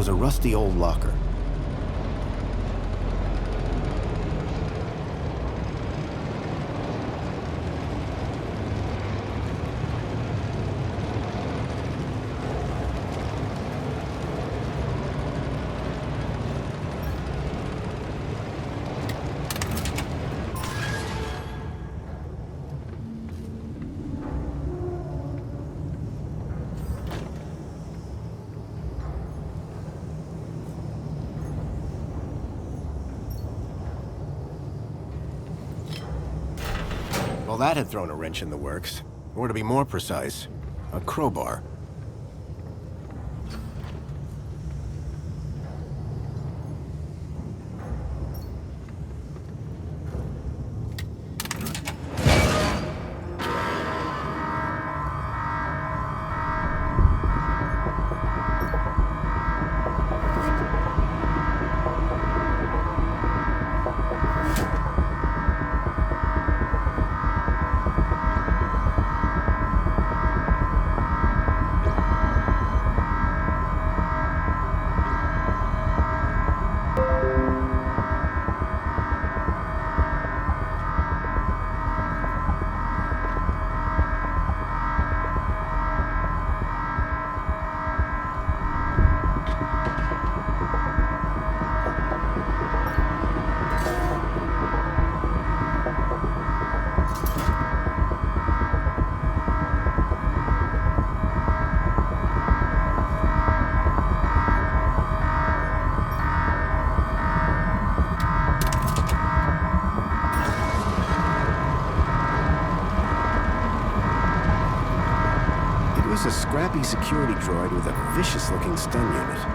was a rusty old locker. Well, that had thrown a wrench in the works. Or to be more precise, a crowbar. A scrappy security droid with a vicious-looking stun unit.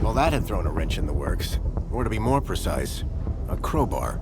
Well, that had thrown a wrench in the works. Or to be more precise, a crowbar.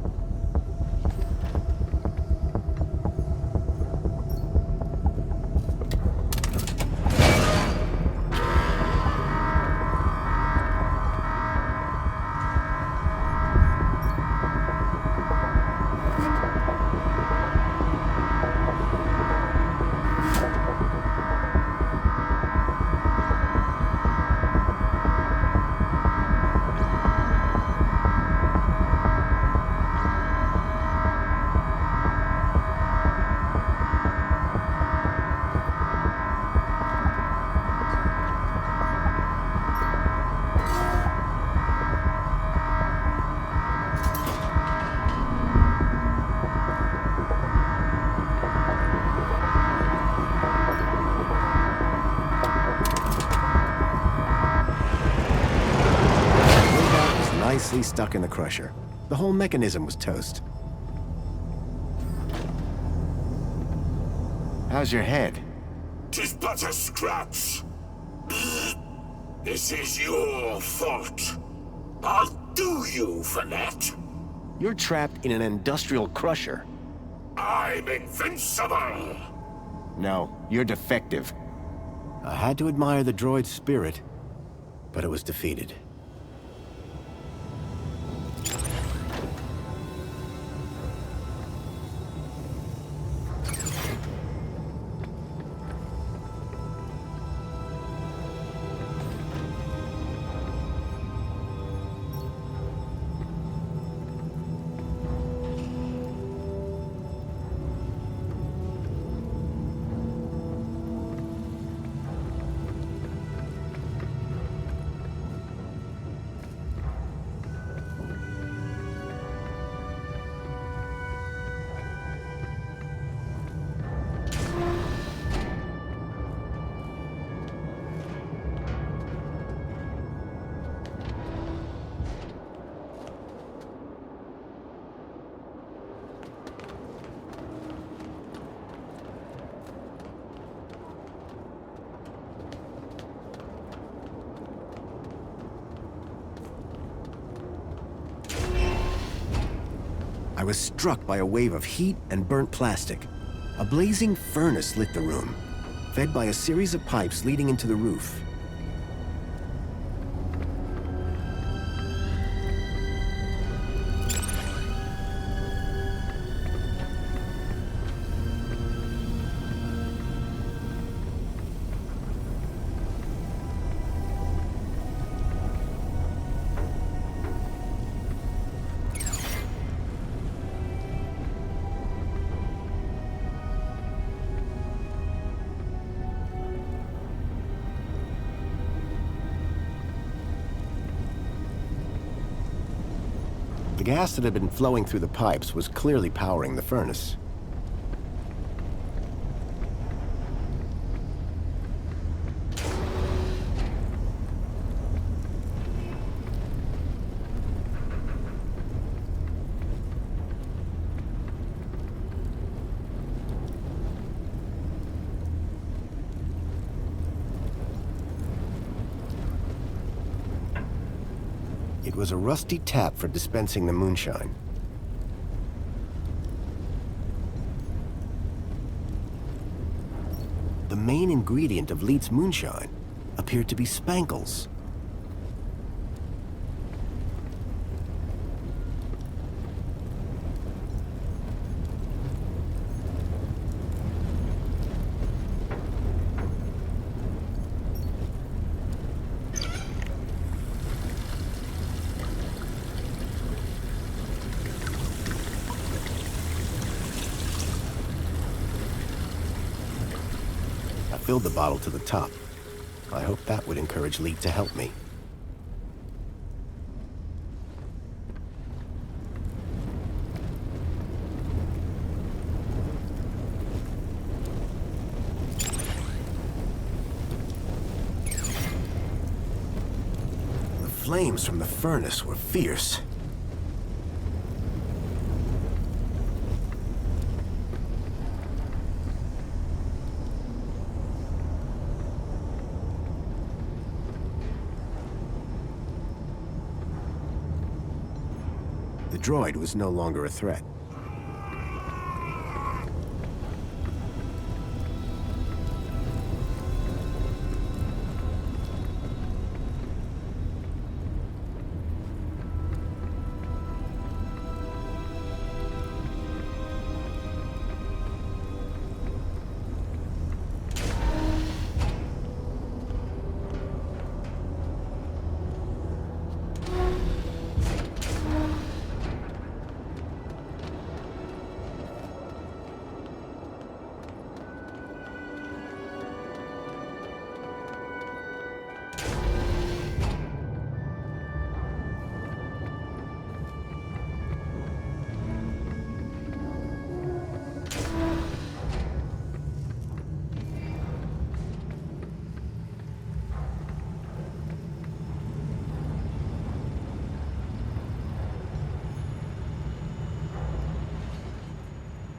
Nicely stuck in the crusher. The whole mechanism was toast. How's your head? 'Tis but a scratch. This is your fault. I'll do you for that. You're trapped in an industrial crusher. I'm invincible. No, you're defective. I had to admire the droid's spirit, but it was defeated. I was struck by a wave of heat and burnt plastic. A blazing furnace lit the room, fed by a series of pipes leading into the roof. The gas that had been flowing through the pipes was clearly powering the furnace. It was a rusty tap for dispensing the moonshine. The main ingredient of Leet's moonshine appeared to be spankles. I filled the bottle to the top. I hoped that would encourage Leet to help me. The flames from the furnace were fierce. The droid was no longer a threat.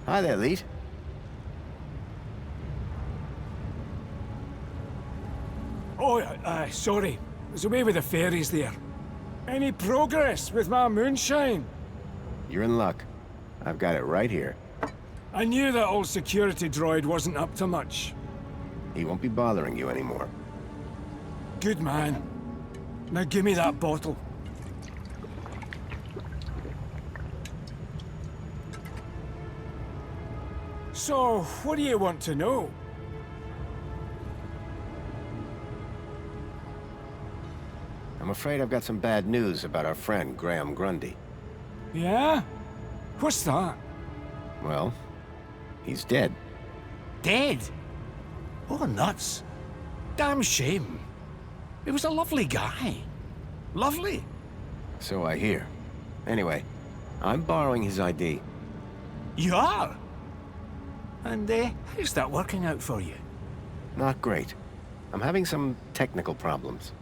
Hi there, Leet. Oh, sorry. I was away with the fairies there. Any progress with my moonshine? You're in luck. I've got it right here. I knew that old security droid wasn't up to much. He won't be bothering you anymore. Good man. Now give me that bottle. So, what do you want to know? I'm afraid I've got some bad news about our friend, Graham Grundy. Yeah? What's that? Well, he's dead. Dead? Oh, nuts. Damn shame. He was a lovely guy. Lovely. So I hear. Anyway, I'm borrowing his ID. You are? And how's that working out for you? Not great. I'm having some technical problems.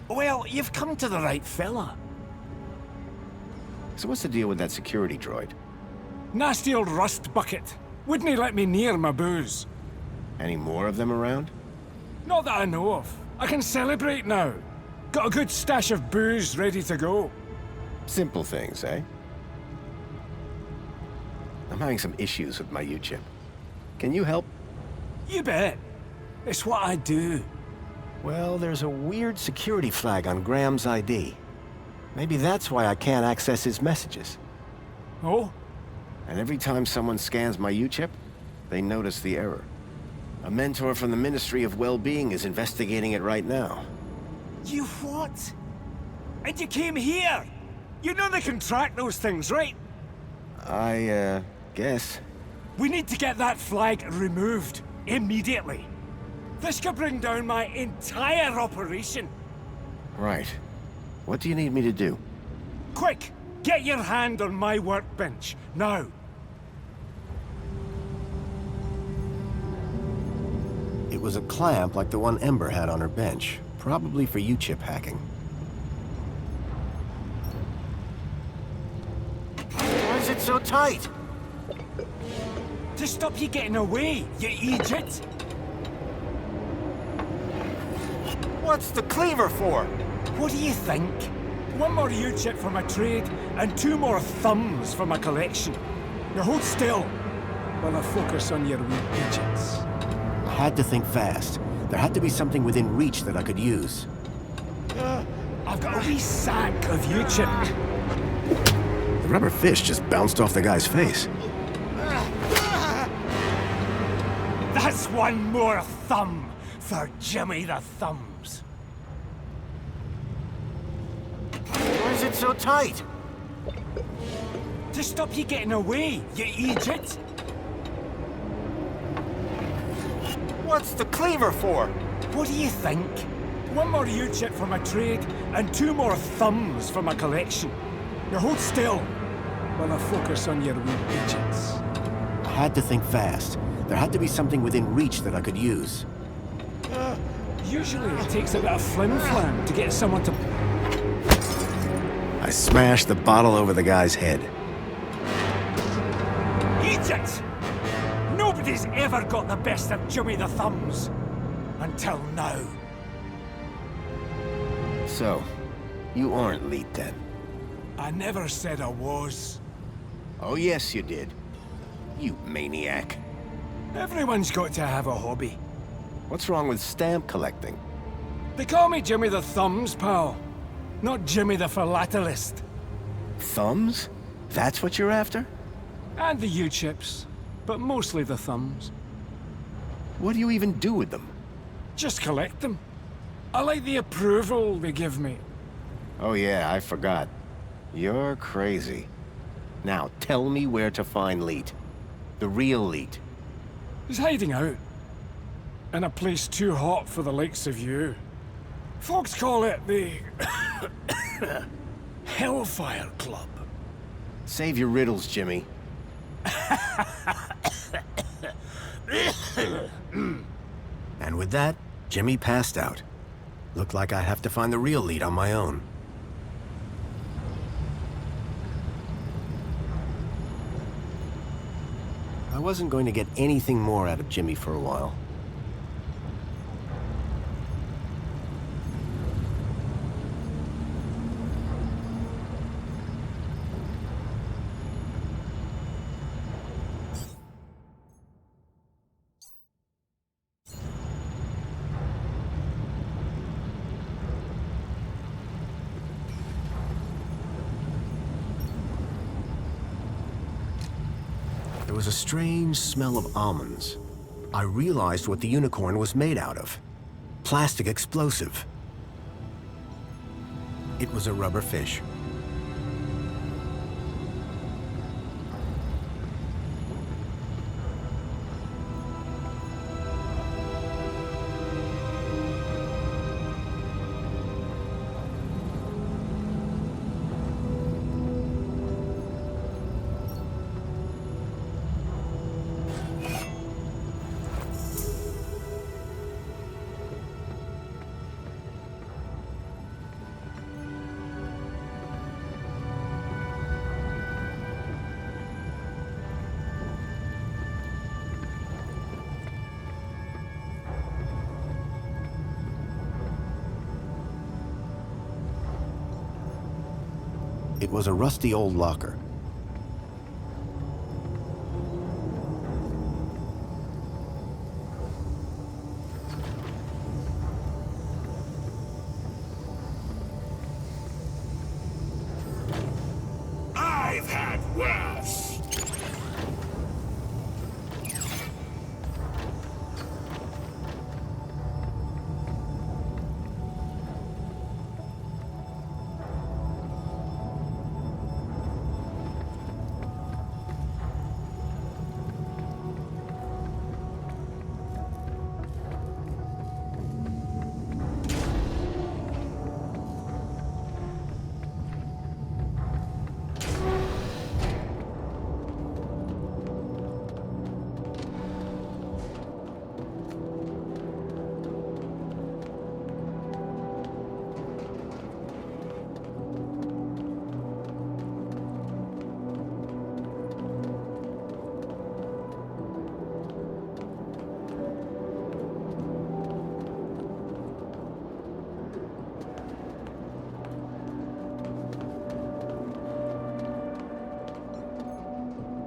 Well, you've come to the right fella. So what's the deal with that security droid? Nasty old rust bucket. Wouldn't he let me near my booze? Any more of them around? Not that I know of. I can celebrate now. Got a good stash of booze ready to go. Simple things, eh? I'm having some issues with my U-chip. Can you help? You bet. It's what I do. Well, there's a weird security flag on Graham's ID. Maybe that's why I can't access his messages. Oh? And every time someone scans my U-chip, they notice the error. A mentor from the Ministry of Well-Being is investigating it right now. You what? And you came here? You know they can track those things, right? I, guess. We need to get that flag removed. Immediately. This could bring down my entire operation. Right. What do you need me to do? Quick! Get your hand on my workbench. Now. It was a clamp like the one Ember had on her bench. Probably for U-chip hacking. Why is it so tight? To stop you getting away, you idiot! What's the cleaver for? What do you think? One more U-chip for my trade, and 2 more thumbs for my collection. Now hold still, while I focus on your wee digits. I had to think fast. There had to be something within reach that I could use. I've got a wee sack of U-chip. The rubber fish just bounced off the guy's face. That's 1 more thumb for Jimmy the Thumbs. Why is it so tight? To stop you getting away, you idiot! What's the cleaver for? What do you think? 1 more U-chip for my trade, and 2 more thumbs for my collection. Now hold still, while I focus on your wee digits. I had to think fast. There had to be something within reach that I could use. Usually it takes a bit of flim-flam to get someone to... I smashed the bottle over the guy's head. Idiot! Nobody's ever got the best of Jimmy the Thumbs. Until now. So, you aren't Leet then? I never said I was. Oh yes you did. You maniac. Everyone's got to have a hobby. What's wrong with stamp collecting? They call me Jimmy the Thumbs, pal. Not Jimmy the Philatelist. Thumbs? That's what you're after? And the U-chips, but mostly the thumbs. What do you even do with them? Just collect them. I like the approval they give me. Oh yeah, I forgot. You're crazy. Now, tell me where to find Leet. The real Leet. He's hiding out. In a place too hot for the likes of you. Folks call it the... Hellfire Club. Save your riddles, Jimmy. And with that, Jimmy passed out. Looked like I'd have to find the real Leet on my own. I wasn't going to get anything more out of Jimmy for a while. There was a strange smell of almonds. I realized what the unicorn was made out of. Plastic explosive. It was a rubber fish. It was a rusty old locker. I've had worse.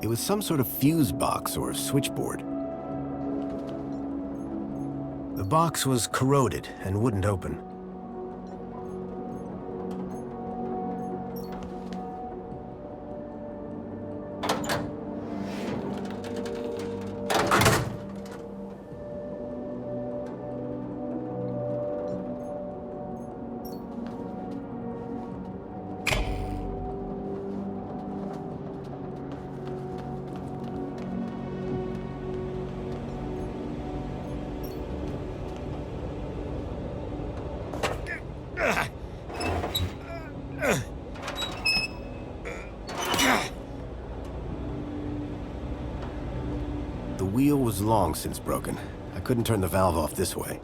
It was some sort of fuse box or switchboard. The box was corroded and wouldn't open. The wheel was long since broken. I couldn't turn the valve off this way.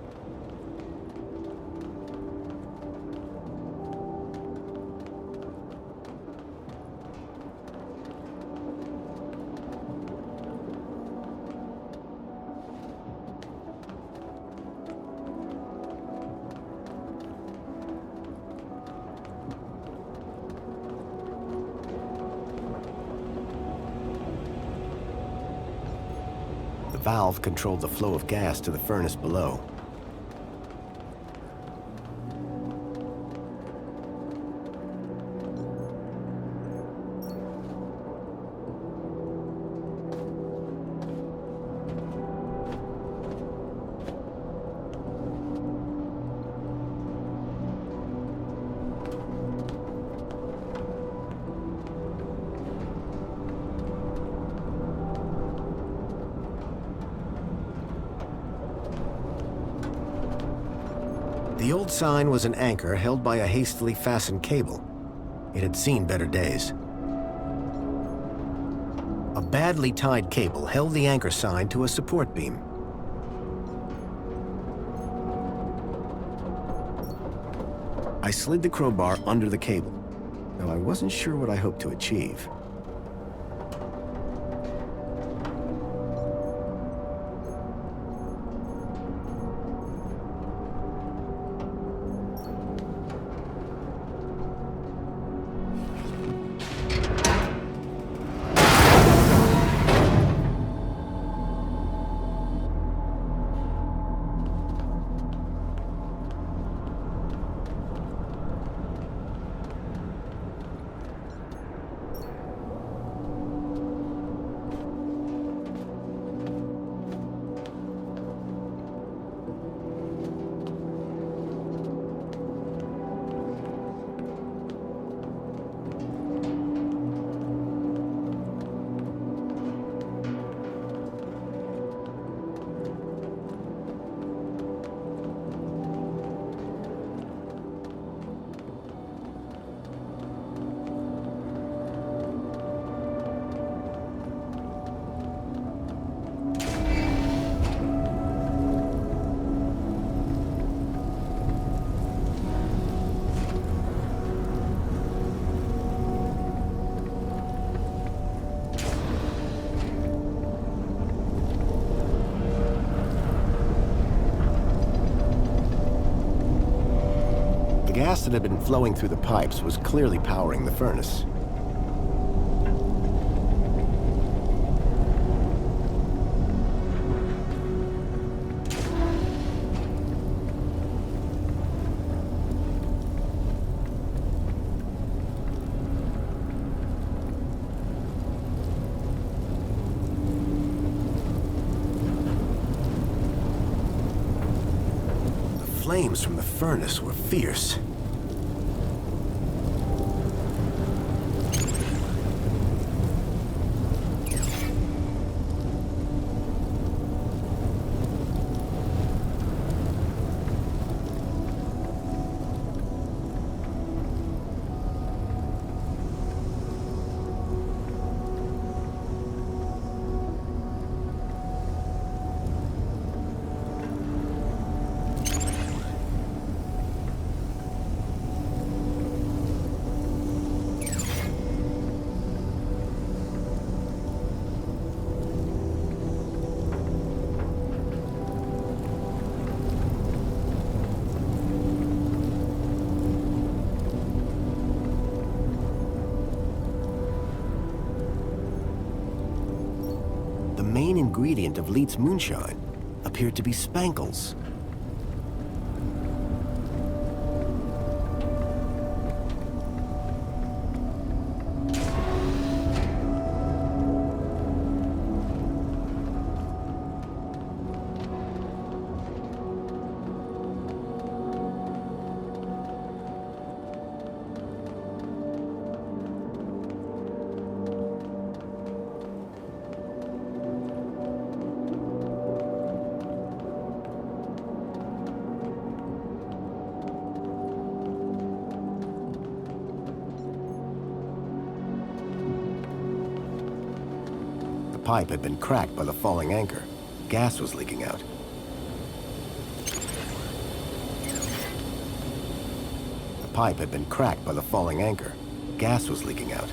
The valve controlled the flow of gas to the furnace below. The old sign was an anchor held by a hastily fastened cable. It had seen better days. A badly tied cable held the anchor sign to a support beam. I slid the crowbar under the cable, though I wasn't sure what I hoped to achieve. The gas that had been flowing through the pipes was clearly powering the furnace. flames from the furnace were fierce. The main ingredient of Leet's moonshine appeared to be spankles. The pipe had been cracked by the falling anchor. Gas was leaking out. The pipe had been cracked by the falling anchor. Gas was leaking out.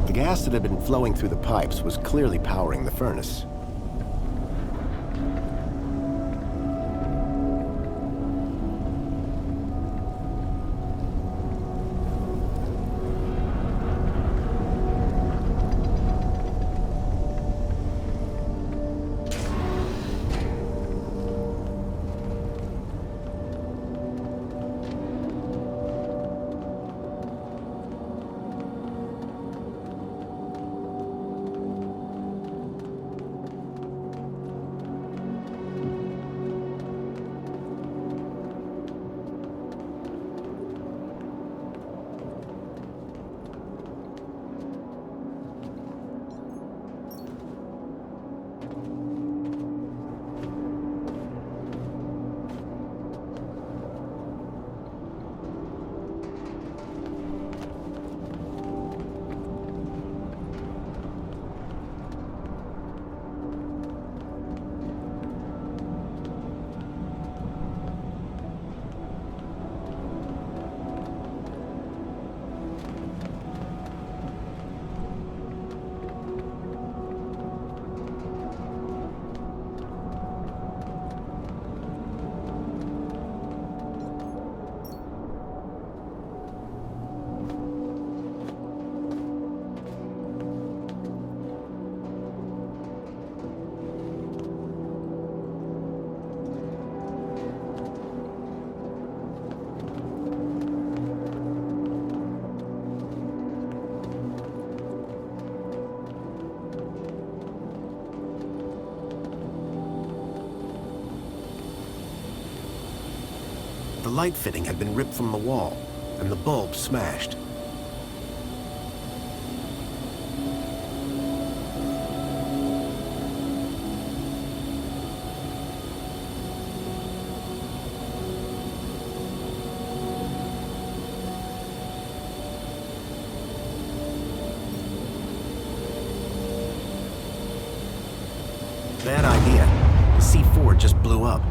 The gas that had been flowing through the pipes was clearly powering the furnace. The light fitting had been ripped from the wall, and the bulb smashed. transport just blew up.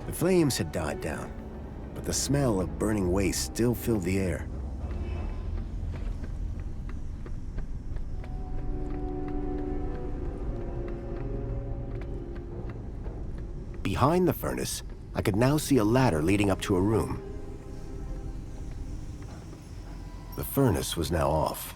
The flames had died down, but the smell of burning waste still filled the air. Behind the furnace, I could now see a ladder leading up to a room. The furnace was now off.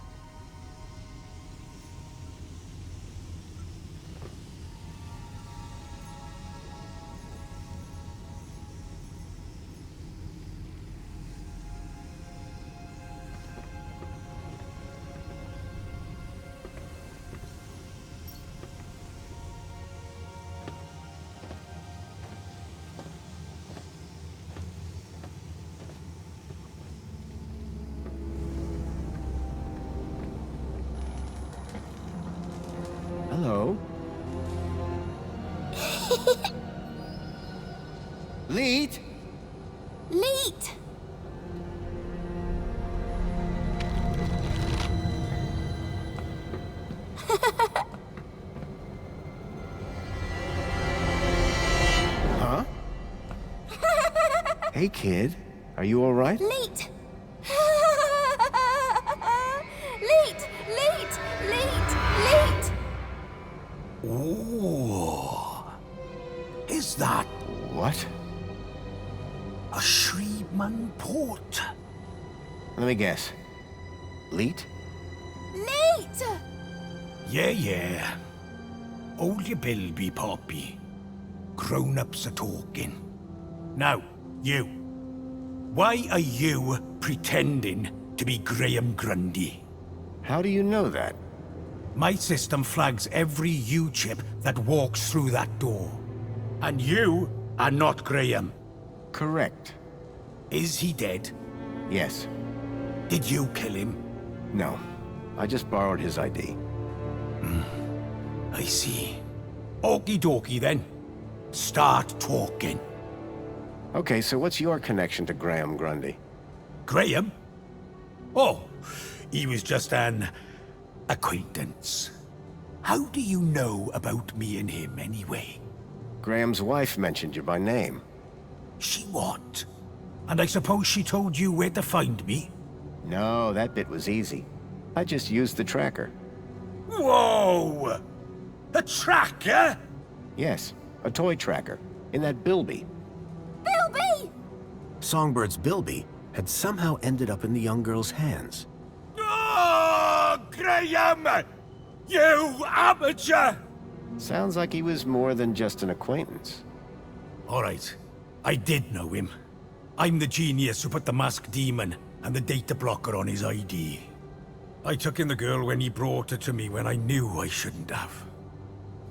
Hello? Leet? Leet! Huh? Hey, kid. Are you all right? Leet! Leet! Leet! Leet! Leet! Ooh. Is that What? a Shreedman port? Let me guess. Leet? Leet! Yeah. Hold your bilby, Poppy. Grown-ups are talking. Now, you. Why are you pretending to be Graham Grundy? How do you know that? My system flags every U-chip that walks through that door. And you are not Graham. Correct. Is he dead? Yes. Did you kill him? No. I just borrowed his ID. I see. Okie dokie then. Start talking. Okay, so what's your connection to Graham Grundy? Graham? Oh, he was just an acquaintance. How do you know about me and him anyway? Graham's wife mentioned you by name. She what? And I suppose she told you where to find me? No, that bit was easy. I just used the tracker. Whoa! A tracker? Yes, a toy tracker. In that bilby. Bilby! Songbird's bilby had somehow ended up in the young girl's hands. Oh, Graham! You amateur! Sounds like he was more than just an acquaintance. All right, I did know him. I'm the genius who put the masked demon and the data blocker on his ID. I took in the girl when he brought her to me when I knew I shouldn't have.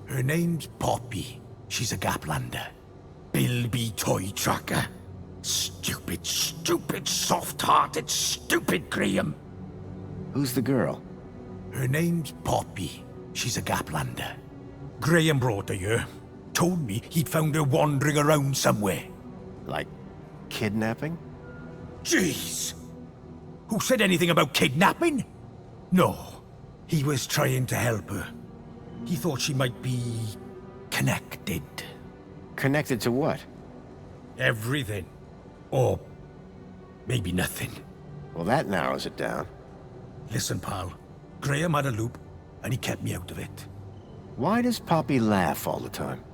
Her name's Poppy. She's a Gaplander. Bilby toy tracker. Stupid, soft-hearted, stupid Graham. Who's the girl? Her name's Poppy. She's a Gaplander. Graham brought her here. told me he'd found her wandering around somewhere. Like kidnapping? Jeez! Who said anything about kidnapping? No. He was trying to help her. He thought she might be... connected. Connected to what? Everything. Or... maybe nothing. Well, that narrows it down. Listen, pal. Graham had a loop, and he kept me out of it. Why does Poppy laugh all the time?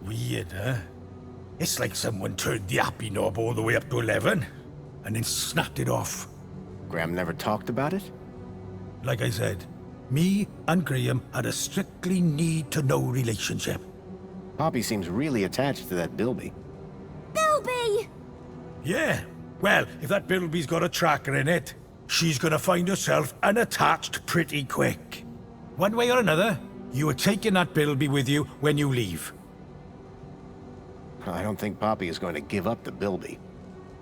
Weird, huh? It's like someone turned the happy knob all the way up to 11, and then snapped it off. Graham never talked about it? Like I said, me and Graham had a strictly need-to-know relationship. Poppy seems really attached to that Bilby. Bilby! Yeah. Well, if that Bilby's got a tracker in it, she's gonna find herself unattached pretty quick. One way or another, you are taking that Bilby with you when you leave. I don't think Poppy is going to give up the Bilby.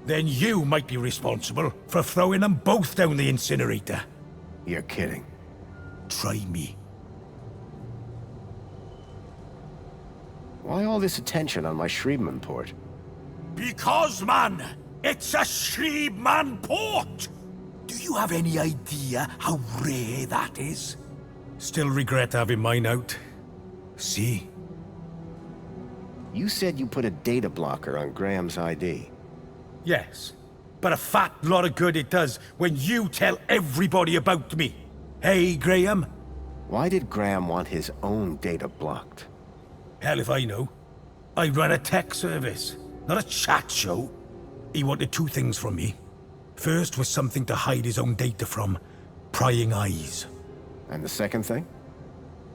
Then you might be responsible for throwing them both down the incinerator. You're kidding. Try me. Why all this attention on my Shriebman port? Because, man, it's a Shriebman port! Do you have any idea how rare that is? Still regret having mine out. See? You said you put a data blocker on Graham's ID. Yes, but a fat lot of good it does when you tell everybody about me. Hey, Graham? Why did Graham want his own data blocked? Hell if I know. I run a tech service, not a chat show. He wanted two things from me. First was something to hide his own data from. Prying eyes. And the second thing?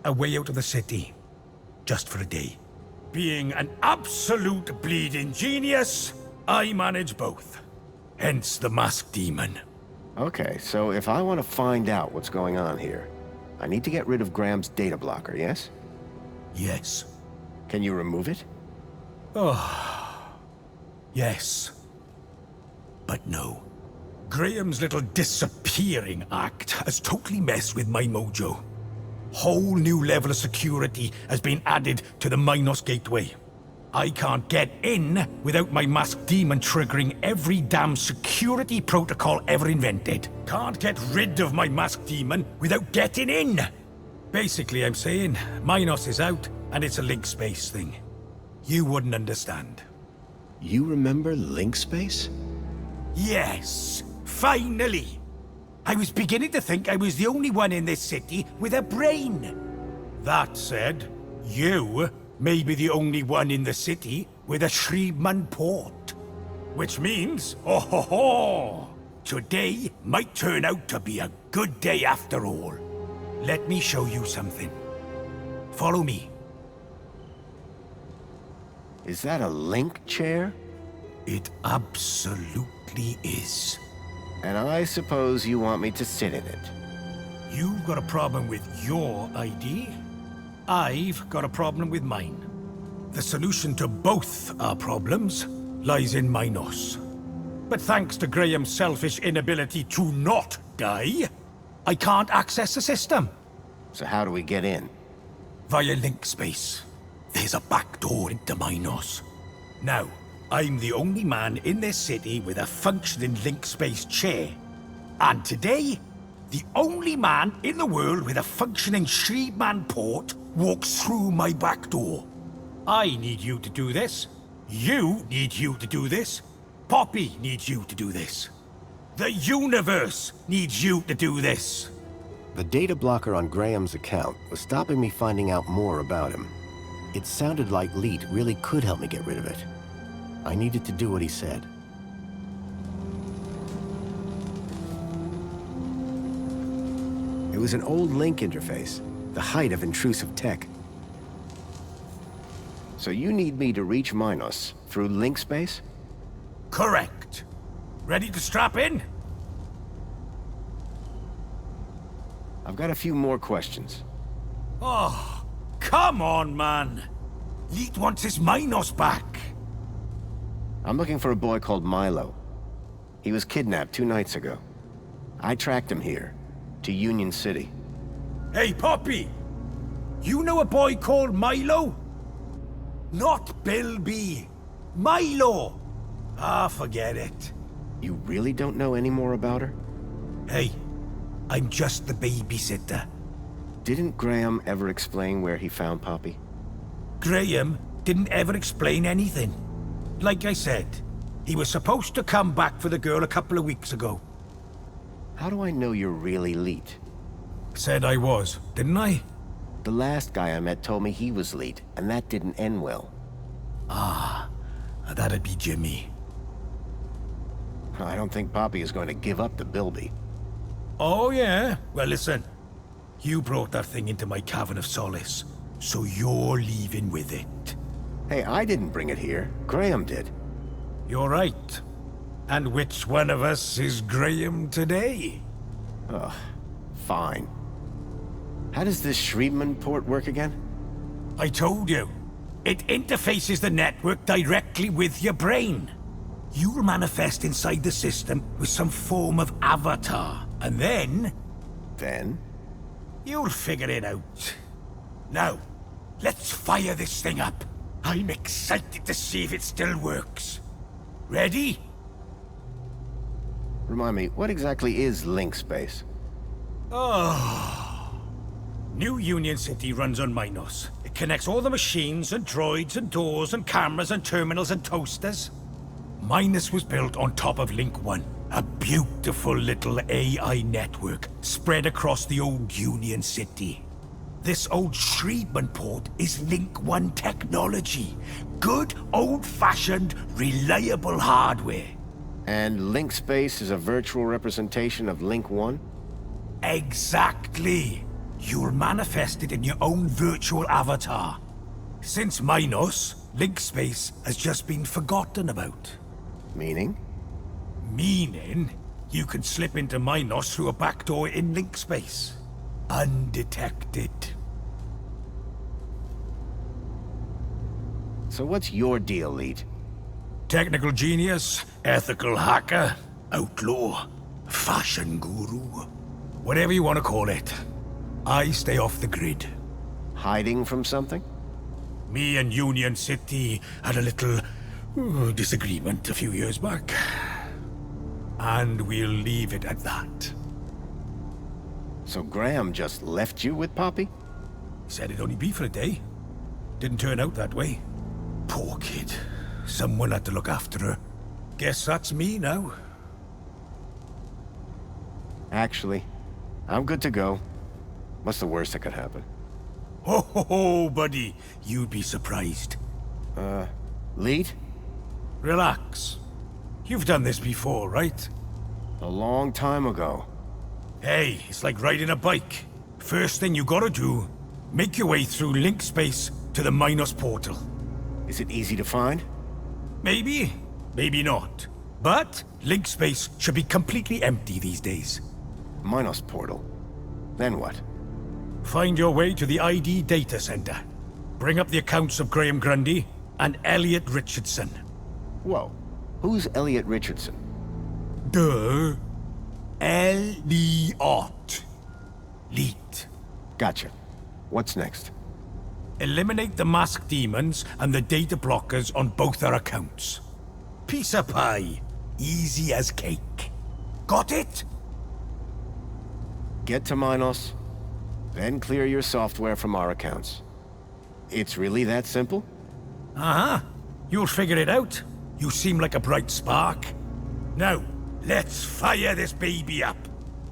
A way out of the city. Just for a day. Being an absolute bleeding genius, I manage both. Hence the masked demon. Okay, so if I want to find out what's going on here, I need to get rid of Graham's data blocker, yes? Yes. Can you remove it? Oh. Yes. But no. Graham's little disappearing act has totally messed with my mojo. Whole new level of security has been added to the Minos gateway. I can't get in without my masked demon triggering every damn security protocol ever invented. Can't get rid of my masked demon without getting in. Basically, I'm saying Minos is out and it's a link space thing. You wouldn't understand. You remember link space? Yes, finally. I was beginning to think I was the only one in this city with a brain. That said, you may be the only one in the city with a Shriebman port. Which means, oh ho ho! Today might turn out to be a good day after all. Let me show you something. Follow me. Is that a link chair? It absolutely is. And I suppose you want me to sit in it. You've got a problem with your ID. I've got a problem with mine. The solution to both our problems lies in Minos. But thanks to Graham's selfish inability to not die, I can't access the system. So how do we get in? Via link space. There's a back door into Minos. Now, I'm the only man in this city with a functioning link space chair. And today, the only man in the world with a functioning Shriebman port walks through my back door. I need you to do this. You need you to do this. Poppy needs you to do this. The universe needs you to do this. The data blocker on Graham's account was stopping me finding out more about him. It sounded like Leet really could help me get rid of it. I needed to do what he said. It was an old link interface, the height of intrusive tech. So you need me to reach Minos through link space? Correct. Ready to strap in? I've got a few more questions. Oh, come on, man. Leet wants his Minos back. I'm looking for a boy called Milo. He was kidnapped 2 nights ago. I tracked him here, to Union City. Hey, Poppy! You know a boy called Milo? Not Bill B. Milo! Ah, forget it. You really don't know any more about her? Hey, I'm just the babysitter. Didn't Graham ever explain where he found Poppy? Graham didn't ever explain anything. Like I said, he was supposed to come back for the girl a couple of weeks ago. How do I know you're really Leet? Said I was, didn't I? The last guy I met told me he was Leet, and that didn't end well. Ah, that'd be Jimmy. I don't think Poppy is going to give up to Bilby. Oh, yeah? Well, listen. You brought that thing into my cavern of solace, so you're leaving with it. Hey, I didn't bring it here. Graham did. You're right. And which one of us is Graham today? Ugh, fine. How does this Shriepman port work again? I told you. It interfaces the network directly with your brain. You'll manifest inside the system with some form of avatar, and then... Then? You'll figure it out. Now, let's fire this thing up. I'm excited to see if it still works. Ready? Remind me, what exactly is link space? Oh. New Union City runs on Minos. It connects all the machines and droids and doors and cameras and terminals and toasters. Minos was built on top of Link 1. A beautiful little AI network spread across the old Union City. This old Shriepman port is Link 1 technology. Good, old-fashioned, reliable hardware. And link space is a virtual representation of Link 1? Exactly. You'll manifest it in your own virtual avatar. Since Minos, link space has just been forgotten about. Meaning? Meaning, you can slip into Minos through a backdoor in link space. Undetected. So what's your deal, Leet? Technical genius, ethical hacker, outlaw, fashion guru. Whatever you want to call it. I stay off the grid. Hiding from something? Me and Union City had a little disagreement a few years back. And we'll leave it at that. So Graham just left you with Poppy? Said it'd only be for a day. Didn't turn out that way. Poor kid. Someone had to look after her. Guess that's me now. Actually, I'm good to go. What's the worst that could happen? Ho ho ho, buddy. You'd be surprised. Leet? Relax. You've done this before, right? A long time ago. Hey, it's like riding a bike. First thing you gotta do, make your way through link space to the Minos portal. Is it easy to find? Maybe, maybe not. But link space should be completely empty these days. Minos portal. Then what? Find your way to the ID data center. Bring up the accounts of Graham Grundy and Elliot Richardson. Whoa. Who's Elliot Richardson? Duh. Elliot. Leet. Gotcha. What's next? Eliminate the masked demons and the data blockers on both our accounts. Piece of pie. Easy as cake. Got it? Get to Minos, then clear your software from our accounts. It's really that simple? Uh-huh. You'll figure it out. You seem like a bright spark. Now, let's fire this baby up.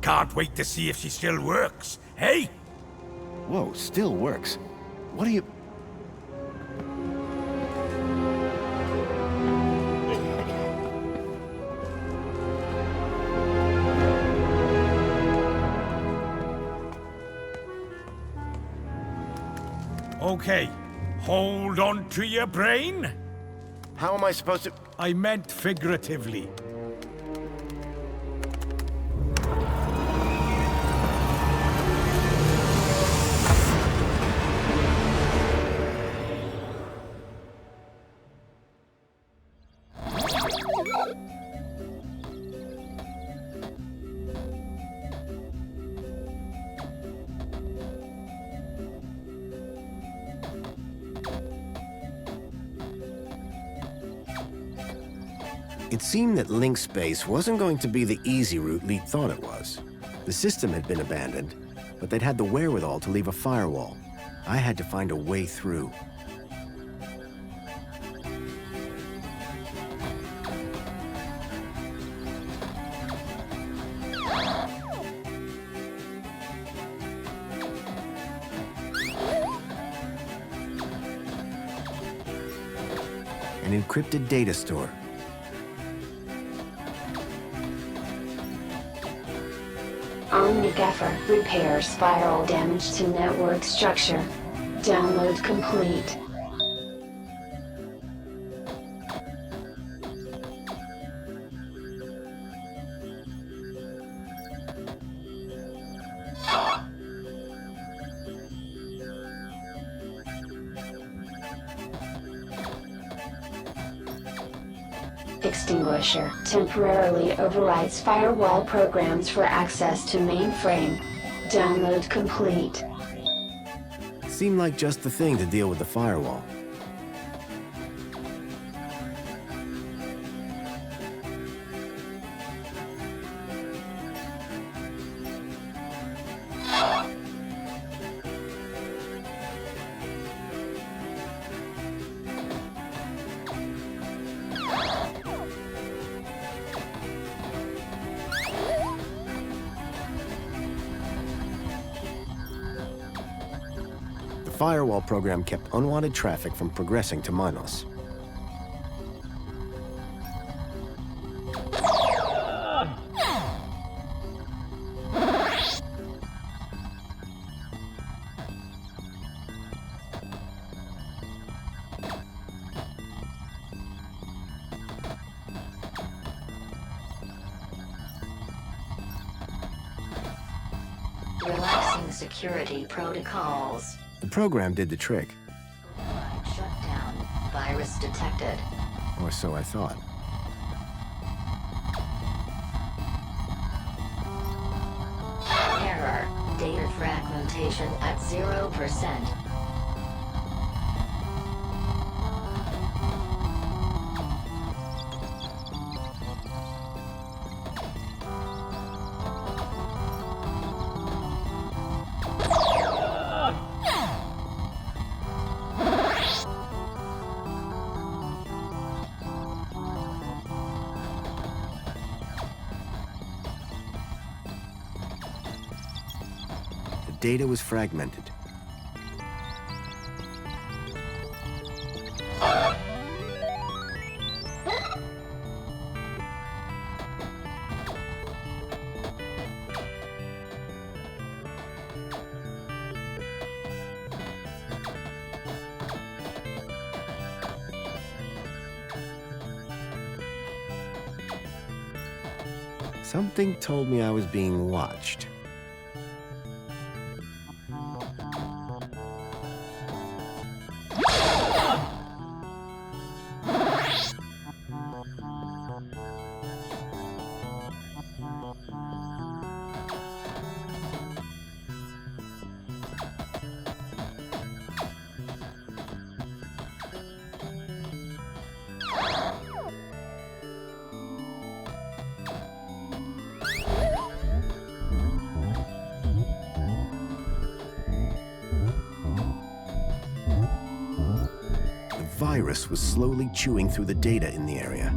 Can't wait to see if she still works, hey? Whoa, still works. What are you... Okay, hold on to your brain. How am I supposed to... I meant figuratively. It seemed that link space wasn't going to be the easy route Leet thought it was. The system had been abandoned, but they'd had the wherewithal to leave a firewall. I had to find a way through. An encrypted data store. OmniGaffer repairs spiral damage to network structure. Download complete. Extinguisher temporarily overrides firewall programs for access to mainframe. Download complete. Seemed like just the thing to deal with the firewall. The firewall program kept unwanted traffic from progressing to Minos. Relaxing security protocols. The program did the trick, Shut down. Virus detected. or so I thought. Error. Data fragmentation at 0%. The data was fragmented. Something told me I was being watched. The virus was slowly chewing through the data in the area.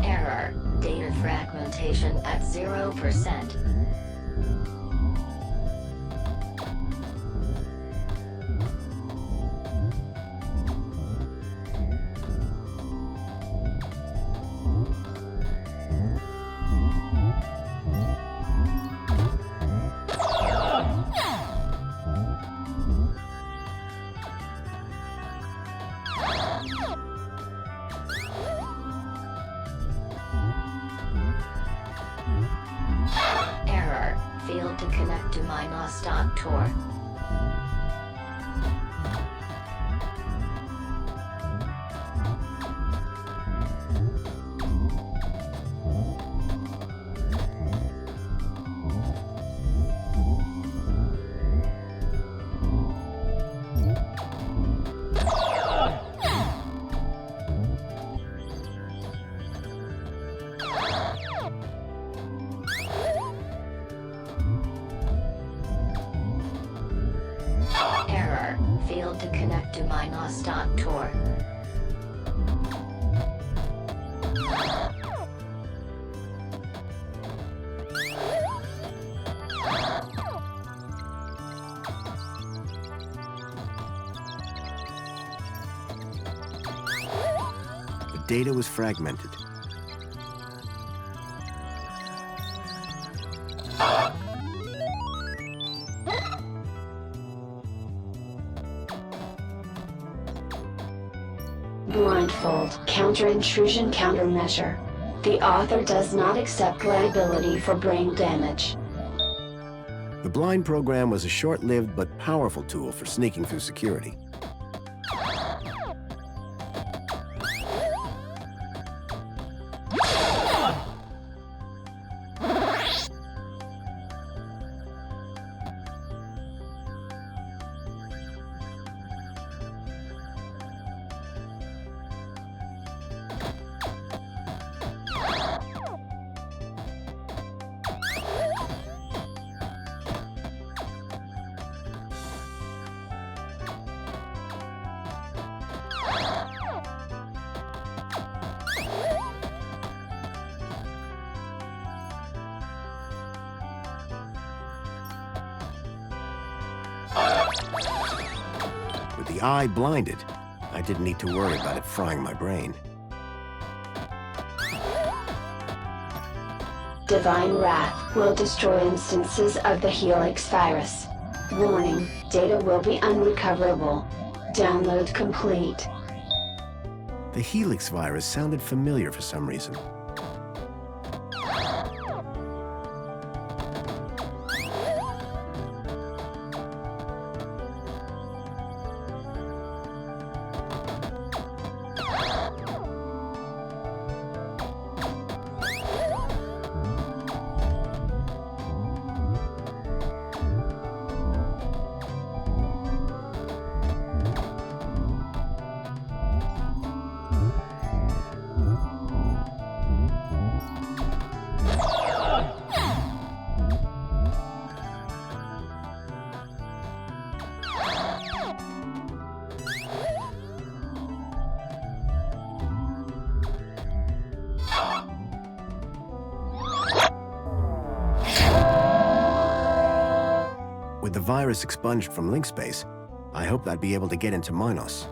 Error. Data fragmentation at 0%. Error. Failed to connect to Minos.tor. to Minos.tour. The data was fragmented. Blindfold, counter-intrusion countermeasure. The author does not accept liability for brain damage. The blind program was a short-lived but powerful tool for sneaking through security. With the eye blinded, I didn't need to worry about it frying my brain. Divine Wrath will destroy instances of the Helix virus. Warning, data will be unrecoverable. Download complete. The Helix virus sounded familiar for some reason. With the virus expunged from link space, I hoped I'd be able to get into Minos.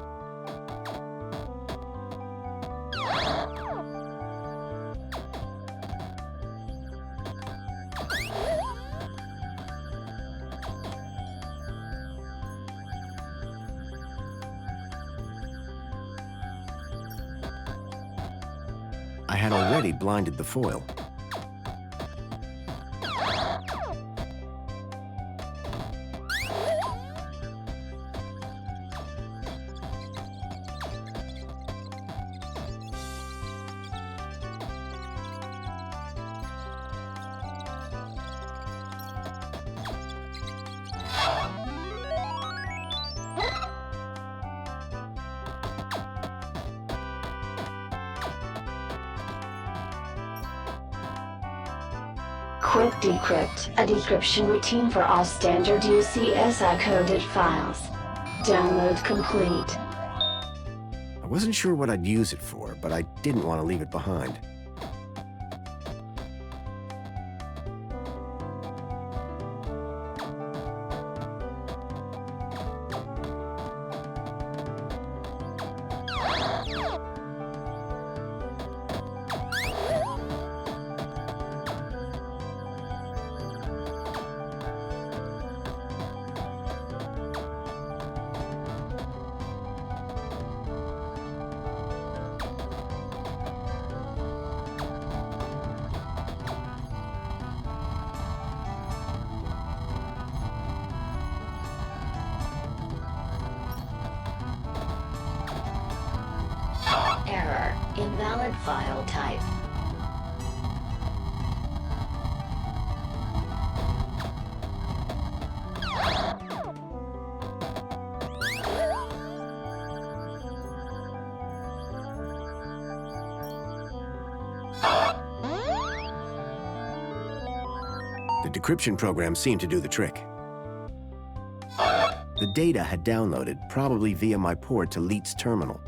I had already blinded the foil. Quick Decrypt, a decryption routine for all standard UCSI-coded files. Download complete. I wasn't sure what I'd use it for, but I didn't want to leave it behind. Error. Invalid file type. The decryption program seemed to do the trick. The data had downloaded, probably via my port to Leet's terminal.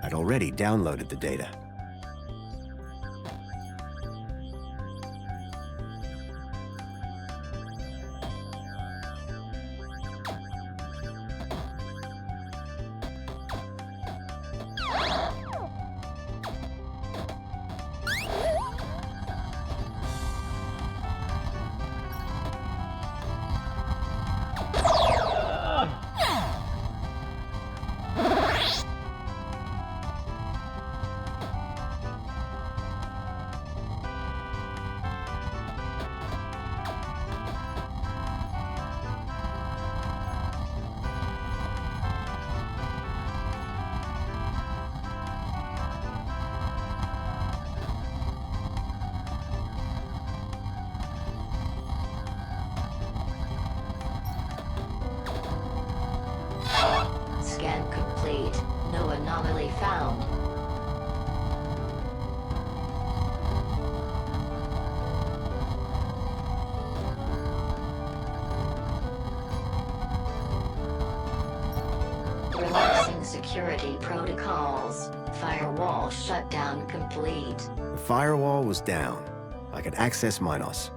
I'd already downloaded the data. Scan complete. No anomaly found. Relaxing security protocols. Firewall shutdown complete. The firewall was down. I could access Minos.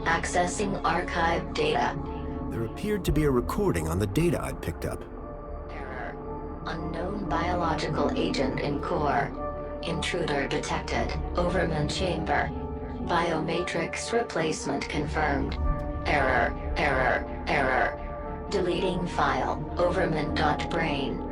Accessing archived data. There appeared to be a recording on the data I'd picked up. Error. Unknown biological agent in core. Intruder detected. Overman chamber. Biomatrix replacement confirmed. Error. Deleting file. Overman.brain.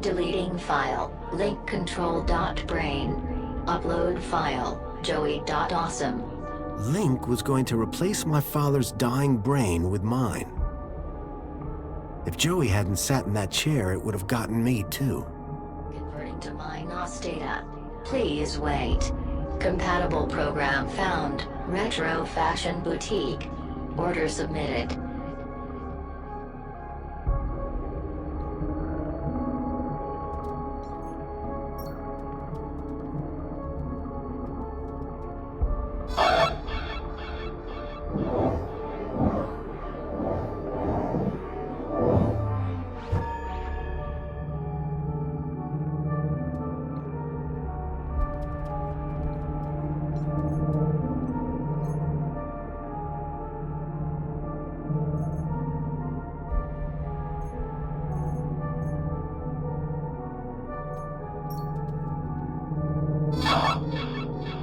Deleting file. Link control.brain. Upload file. Joey.awesome. Link was going to replace my father's dying brain with mine. If Joey hadn't sat in that chair, it would have gotten me too. Converting to Minos data. Please wait. Compatible program found. Retro Fashion Boutique. Order submitted.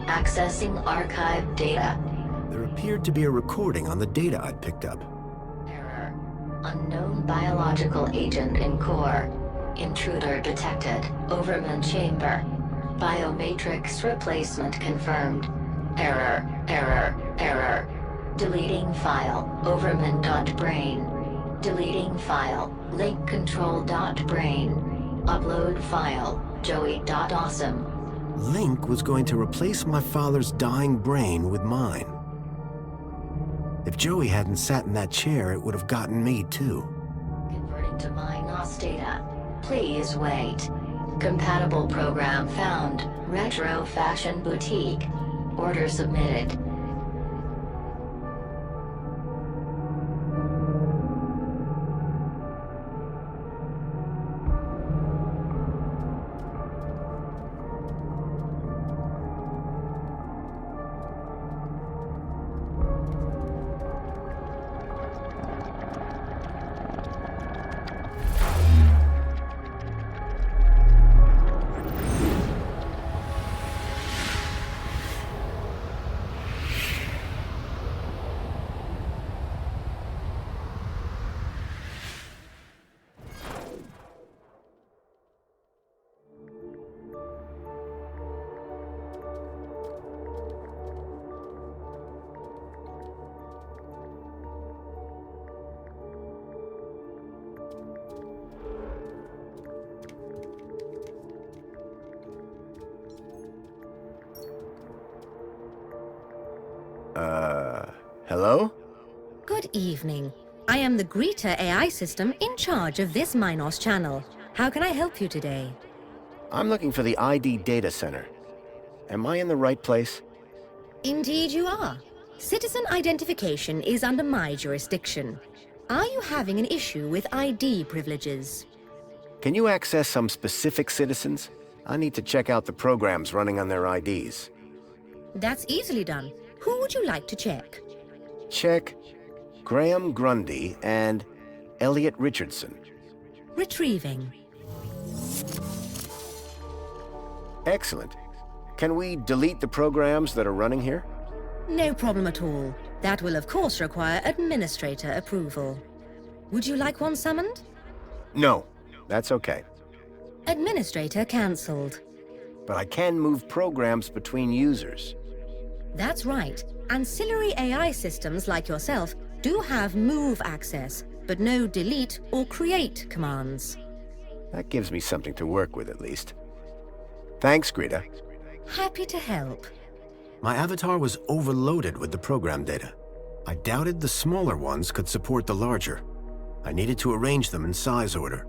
Accessing archived data. There appeared to be a recording on the data I'd picked up. Error. Unknown biological agent in core. Intruder detected. Overman chamber. Biomatrix replacement confirmed. Error. Deleting file. Overman.brain. Deleting file. Link control.brain. Upload file. Joey.awesome. Link was going to replace my father's dying brain with mine. If Joey hadn't sat in that chair, it would have gotten me too. Converting to Minos data. Please wait. Compatible program found. Retro Fashion Boutique. Order submitted. Hello? Good evening. I am the Greeter AI system in charge of this Minos channel. How can I help you today? I'm looking for the ID data center. Am I in the right place? Indeed you are. Citizen identification is under my jurisdiction. Are you having an issue with ID privileges? Can you access some specific citizens? I need to check out the programs running on their IDs. That's easily done. Who would you like to check? Check Graham Grundy and Elliot Richardson. Retrieving. Excellent. Can we delete the programs that are running here? No problem at all. That will of course require administrator approval. Would you like one summoned? No, that's okay. Administrator cancelled. But I can move programs between users. That's right. Ancillary AI systems like yourself do have move access, but no delete or create commands. That gives me something to work with at least. Thanks, Greta. Happy to help. My avatar was overloaded with the program data. I doubted the smaller ones could support the larger. I needed to arrange them in size order.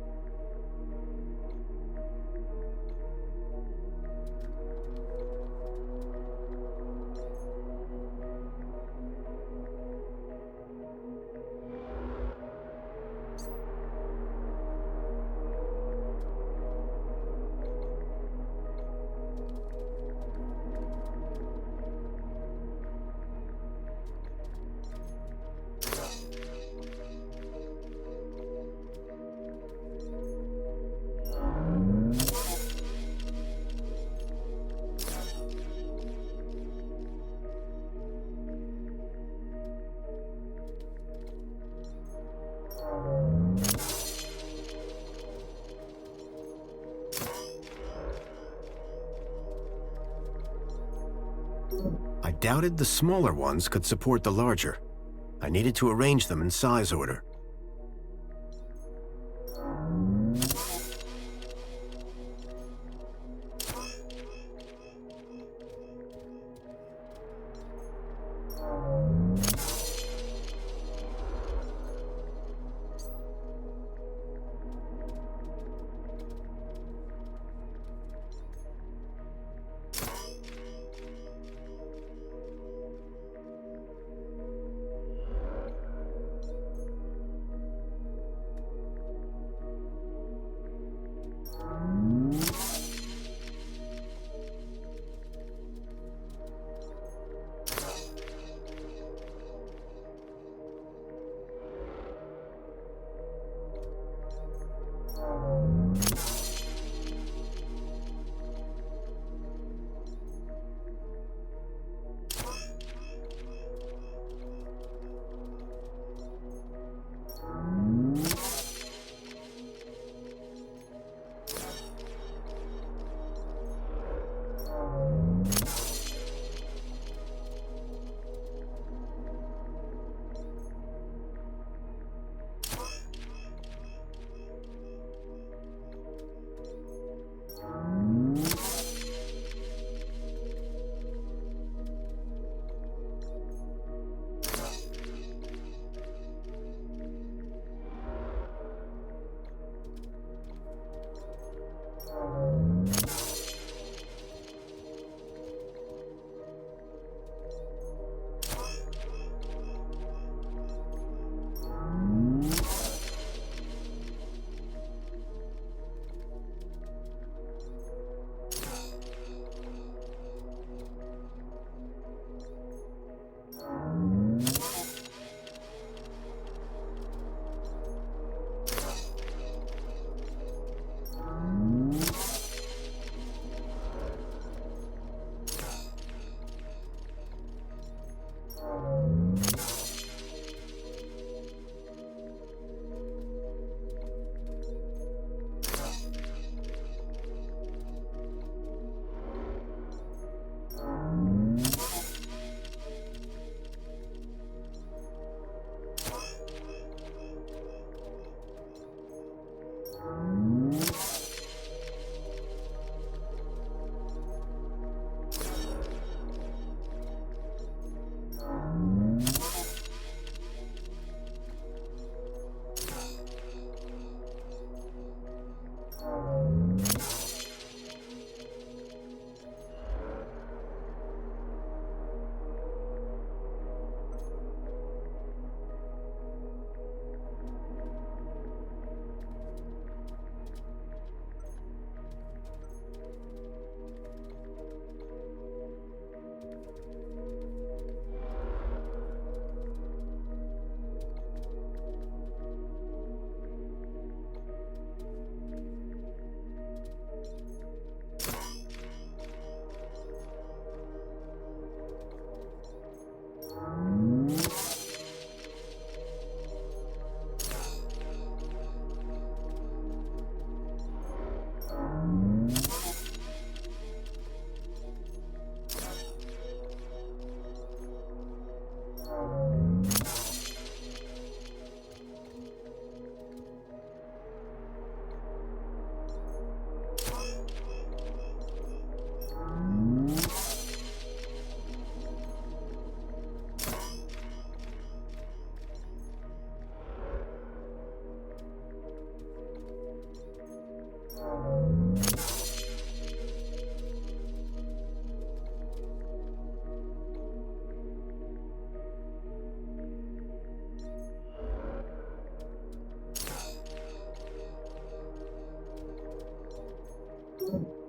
I doubted the smaller ones could support the larger. I needed to arrange them in size order.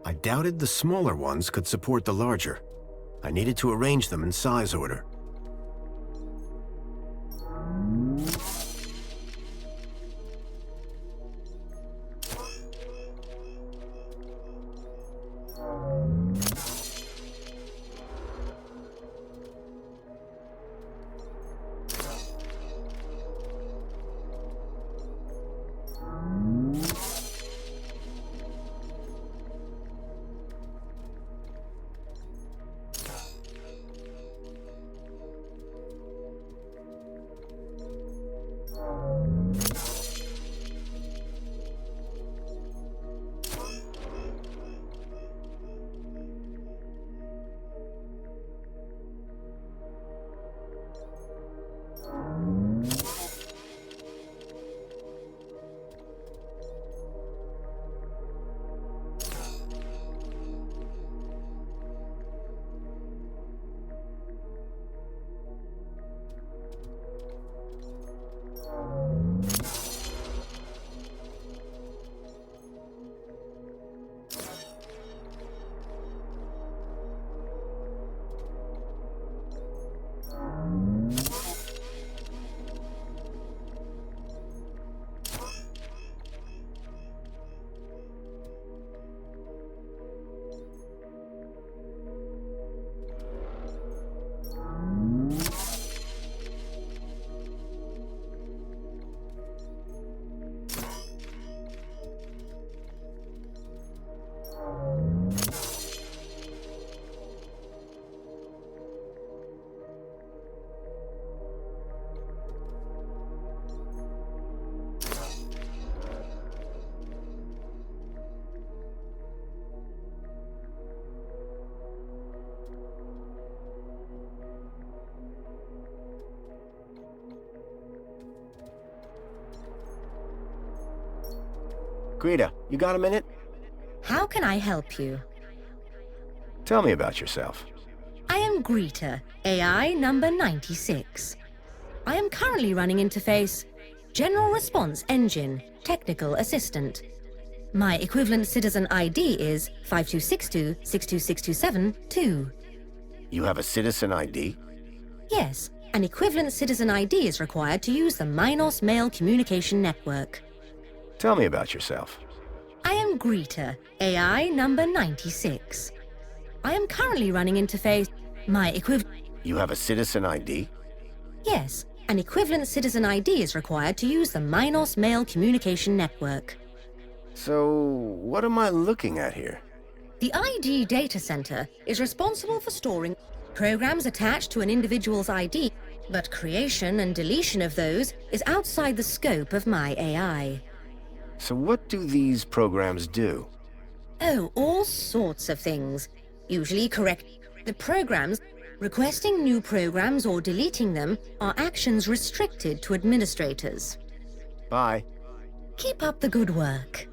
I doubted the smaller ones could support the larger. I needed to arrange them in size order. Greta, you got a minute? How can I help you? Tell me about yourself. I am Greta, AI number 96. I am currently running interface General Response Engine, Technical Assistant. My equivalent citizen ID is 5262-62627-2. You have a citizen ID? Yes, an equivalent citizen ID is required to use the Minos Mail Communication Network. Tell me about yourself. I am Greta, AI number 96. I am currently running interface my equivalent... You have a citizen ID? Yes, an equivalent citizen ID is required to use the Minos Mail Communication Network. So, what am I looking at here? The ID data center is responsible for storing programs attached to an individual's ID, but creation and deletion of those is outside the scope of my AI. So what do these programs do? Oh, all sorts of things. Usually correct. The programs, requesting new programs or deleting them are actions restricted to administrators. Bye. Keep up the good work.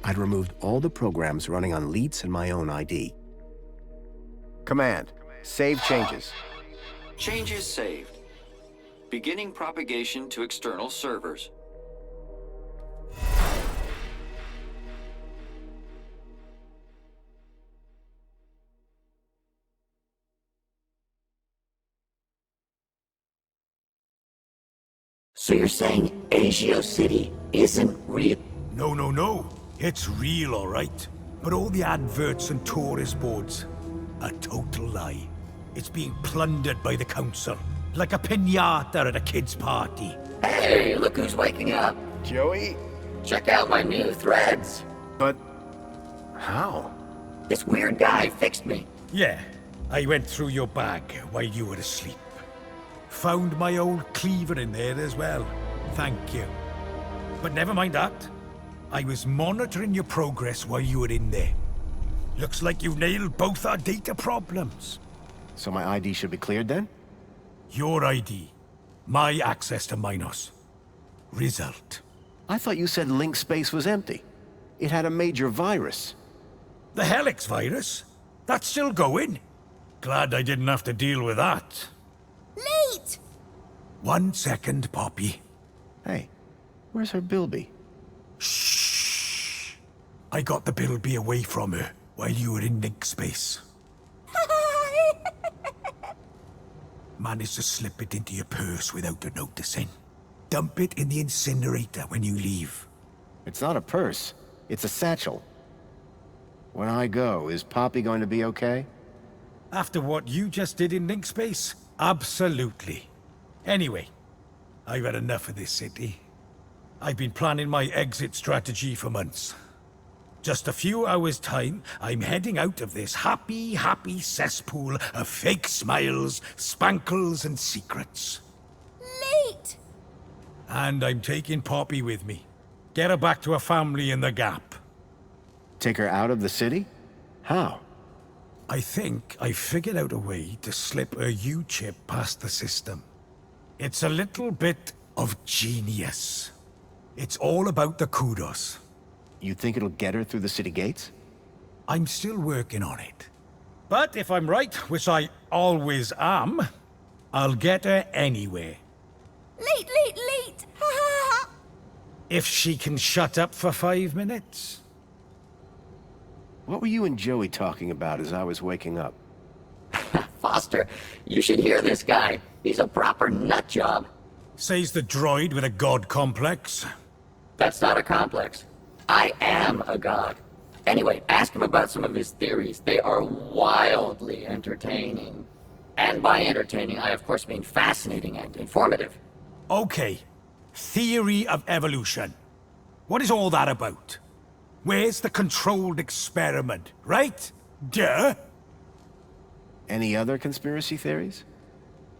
I'd removed all the programs running on Leets and my own ID. Command, save changes. Changes saved. Beginning propagation to external servers. So you're saying Agio City isn't real? No. It's real, all right. But all the adverts and tourist boards, a total lie. It's being plundered by the council, like a piñata at a kid's party. Hey, look who's waking up. Joey? Check out my new threads. But... how? This weird guy fixed me. Yeah, I went through your bag while you were asleep. Found my old cleaver in there as well. Thank you. But never mind that. I was monitoring your progress while you were in there. Looks like you've nailed both our data problems. So my ID should be cleared then? Your ID. My access to Minos. Result. I thought you said link space was empty. It had a major virus. The Helix virus? That's still going? Glad I didn't have to deal with that. Late! 1 second, Poppy. Hey, where's her Bilby? Shh. I got the Bilby away from her while you were in link space. Managed to slip it into your purse without her noticing. Dump it in the incinerator when you leave. It's not a purse. It's a satchel. When I go, is Poppy going to be okay? After what you just did in link space? Absolutely. Anyway, I've had enough of this city. I've been planning my exit strategy for months. Just a few hours' time, I'm heading out of this happy cesspool of fake smiles, spankles, and secrets. Late! And I'm taking Poppy with me. Get her back to her family in the Gap. Take her out of the city? How? I think I figured out a way to slip a U-chip past the system. It's a little bit of genius. It's all about the kudos. You think it'll get her through the city gates? I'm still working on it. But if I'm right, which I always am, I'll get her anywhere. Late! Ha ha ha! If she can shut up for 5 minutes. What were you and Joey talking about as I was waking up? Foster, you should hear this guy. He's a proper nut job. Says the droid with a god complex. That's not a complex. I am a god. Anyway, ask him about some of his theories. They are wildly entertaining. And by entertaining, I of course mean fascinating and informative. Okay. Theory of evolution. What is all that about? Where's the controlled experiment, right? Duh! Any other conspiracy theories?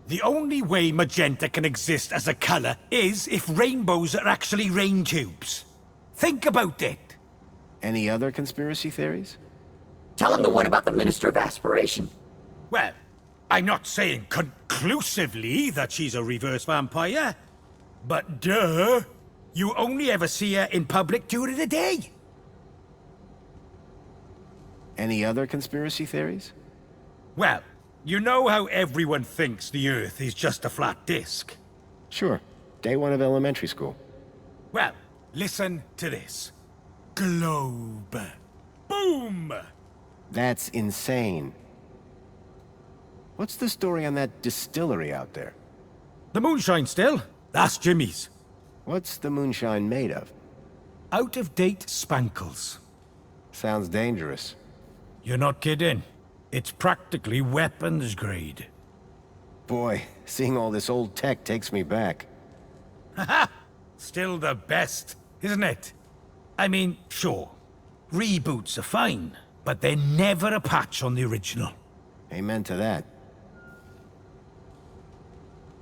The only way magenta can exist as a color is if rainbows are actually rain tubes. Think about it. Any other conspiracy theories? Tell him the one about the Minister of Aspiration. Well, I'm not saying conclusively that she's a reverse vampire, but duh, you only ever see her in public during the day. Any other conspiracy theories? Well, you know how everyone thinks the Earth is just a flat disk? Sure. Day one of elementary school. Well, listen to this. globe. Boom! That's insane. What's the story on that distillery out there? The moonshine still? That's Jimmy's. What's the moonshine made of? Out-of-date spankles. Sounds dangerous. You're not kidding. It's practically weapons grade. Boy, seeing all this old tech takes me back. Haha! Still the best, isn't it? I mean, sure. Reboots are fine, but they're never a patch on the original. Amen to that.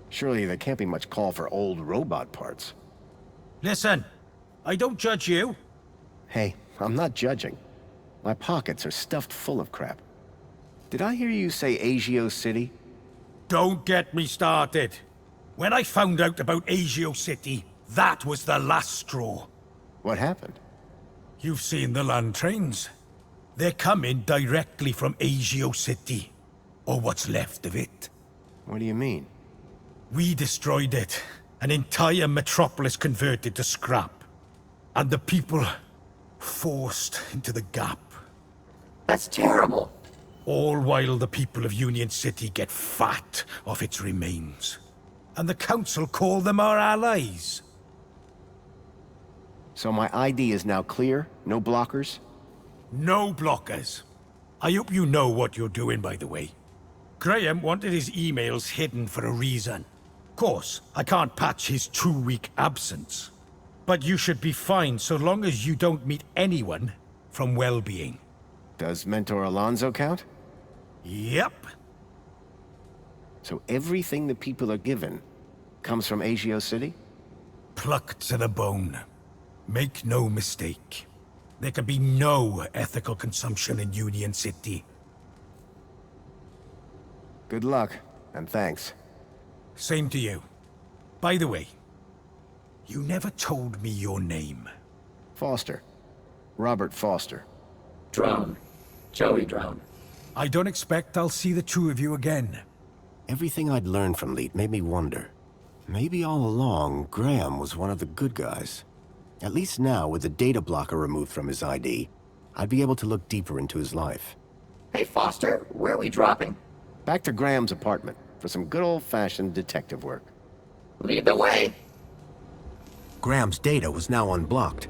Surely there can't be much call for old robot parts. Listen, I don't judge you. Hey, I'm not judging. My pockets are stuffed full of crap. Did I hear you say Agio City? Don't get me started. When I found out about Agio City, that was the last straw. What happened? You've seen the land trains. They're coming directly from Agio City. Or what's left of it. What do you mean? We destroyed it. An entire metropolis converted to scrap. And the people forced into the gap. That's terrible. All while the people of Union City get fat off its remains. And the council call them our allies. So my ID is now clear? No blockers? No blockers. I hope you know what you're doing, by the way. Graham wanted his emails hidden for a reason. Of course, I can't patch his 2-week absence. But you should be fine so long as you don't meet anyone from well-being. Does Mentor Alonso count? Yep. So everything the people are given comes from Agio City? Plucked to the bone. Make no mistake. There can be no ethical consumption in Union City. Good luck, and thanks. Same to you. By the way, you never told me your name. Foster. Robert Foster. Drone. Joey Drone. I don't expect I'll see the two of you again. Everything I'd learned from Leet made me wonder. Maybe all along, Graham was one of the good guys. At least now, with the data blocker removed from his ID, I'd be able to look deeper into his life. Hey, Foster, where are we dropping? Back to Graham's apartment for some good old-fashioned detective work. Lead the way. Graham's data was now unblocked.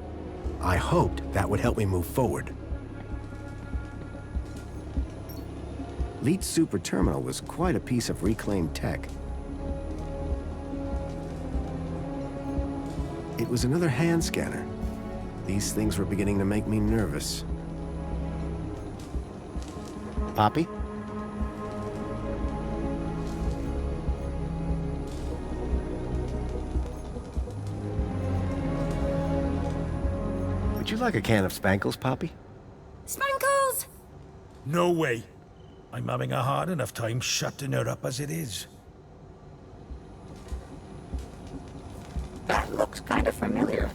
I hoped that would help me move forward. Leet's super terminal was quite a piece of reclaimed tech. It was another hand scanner. These things were beginning to make me nervous. Poppy? Would you like a can of Spankles, Poppy? Spankles! No way. I'm having a hard enough time shutting her up as it is. That looks kind of familiar.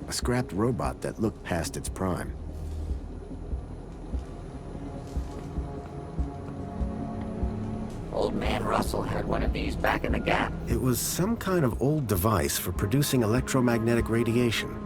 A scrapped robot that looked past its prime. Old man Russell had one of these back in the Gap. It was some kind of old device for producing electromagnetic radiation.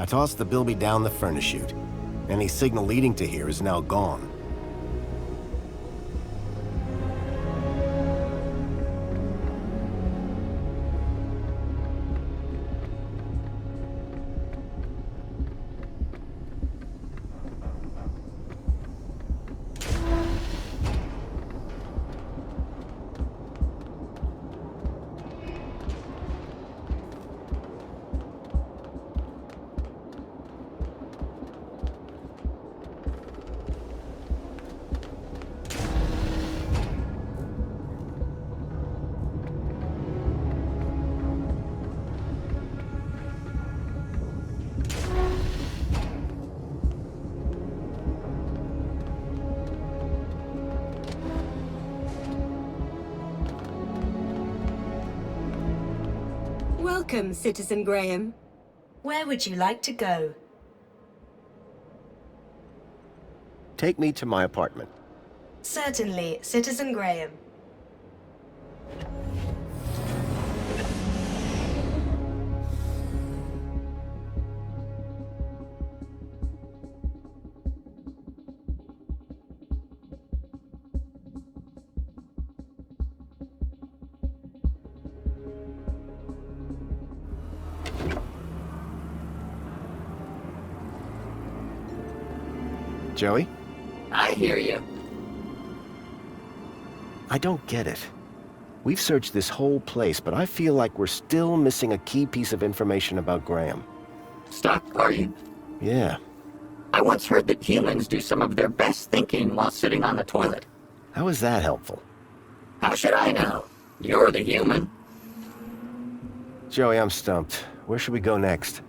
I tossed the bilby down the furnace chute. Any signal leading to here is now gone. Welcome, Citizen Graham. Where would you like to go? Take me to my apartment. Certainly, Citizen Graham. Joey? I hear you. I don't get it. We've searched this whole place, but I feel like we're still missing a key piece of information about Graham. Stuck, are you? Yeah. I once heard that humans do some of their best thinking while sitting on the toilet. How is that helpful? How should I know? You're the human. Joey, I'm stumped. Where should we go next?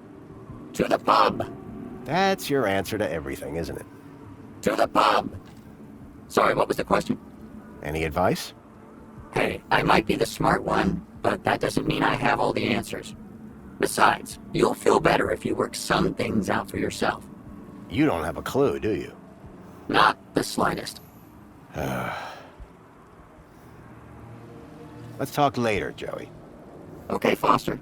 To the pub. That's your answer to everything, isn't it? To the pub. Sorry, what was the question? Any advice? Hey, I might be the smart one, but that doesn't mean I have all the answers. Besides, you'll feel better if you work some things out for yourself. You don't have a clue, do you? Not the slightest. Let's talk later, Joey. Okay, Foster.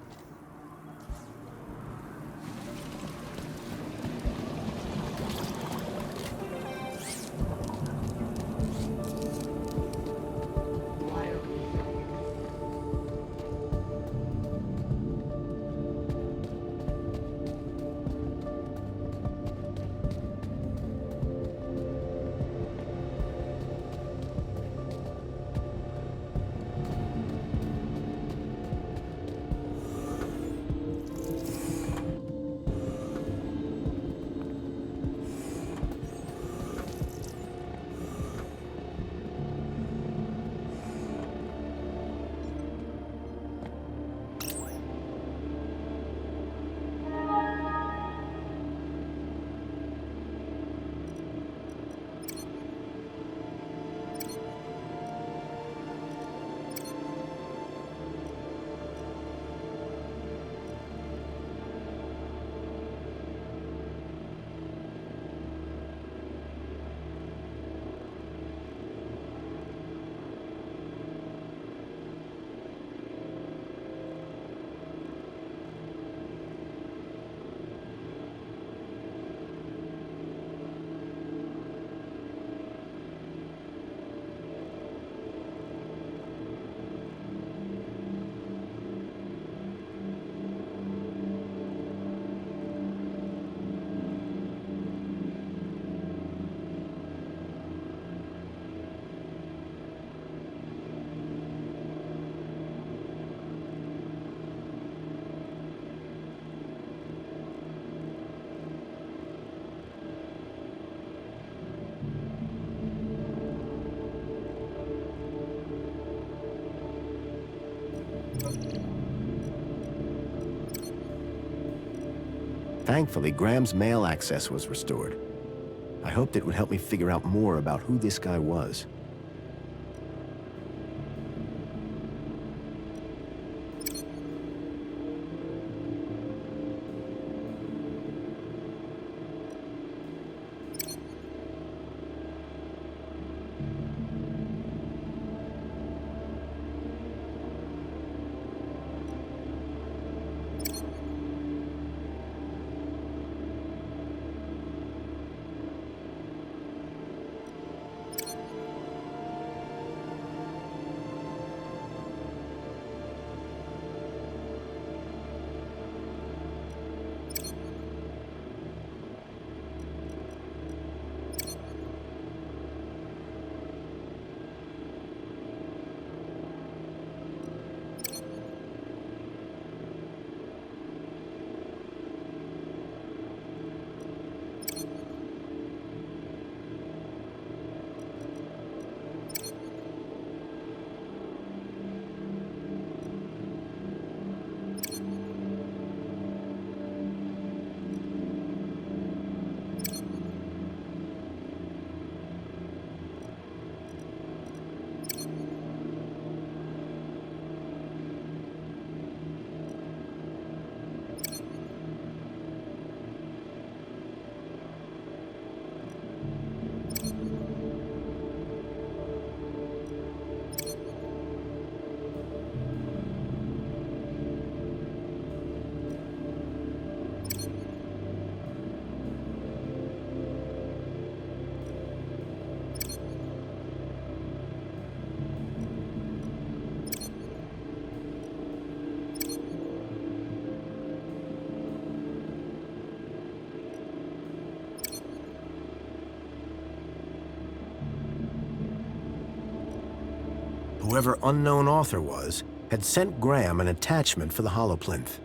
Thankfully, Graham's mail access was restored. I hoped it would help me figure out more about who this guy was. whoever unknown author was, had sent Graham an attachment for the holoplinth.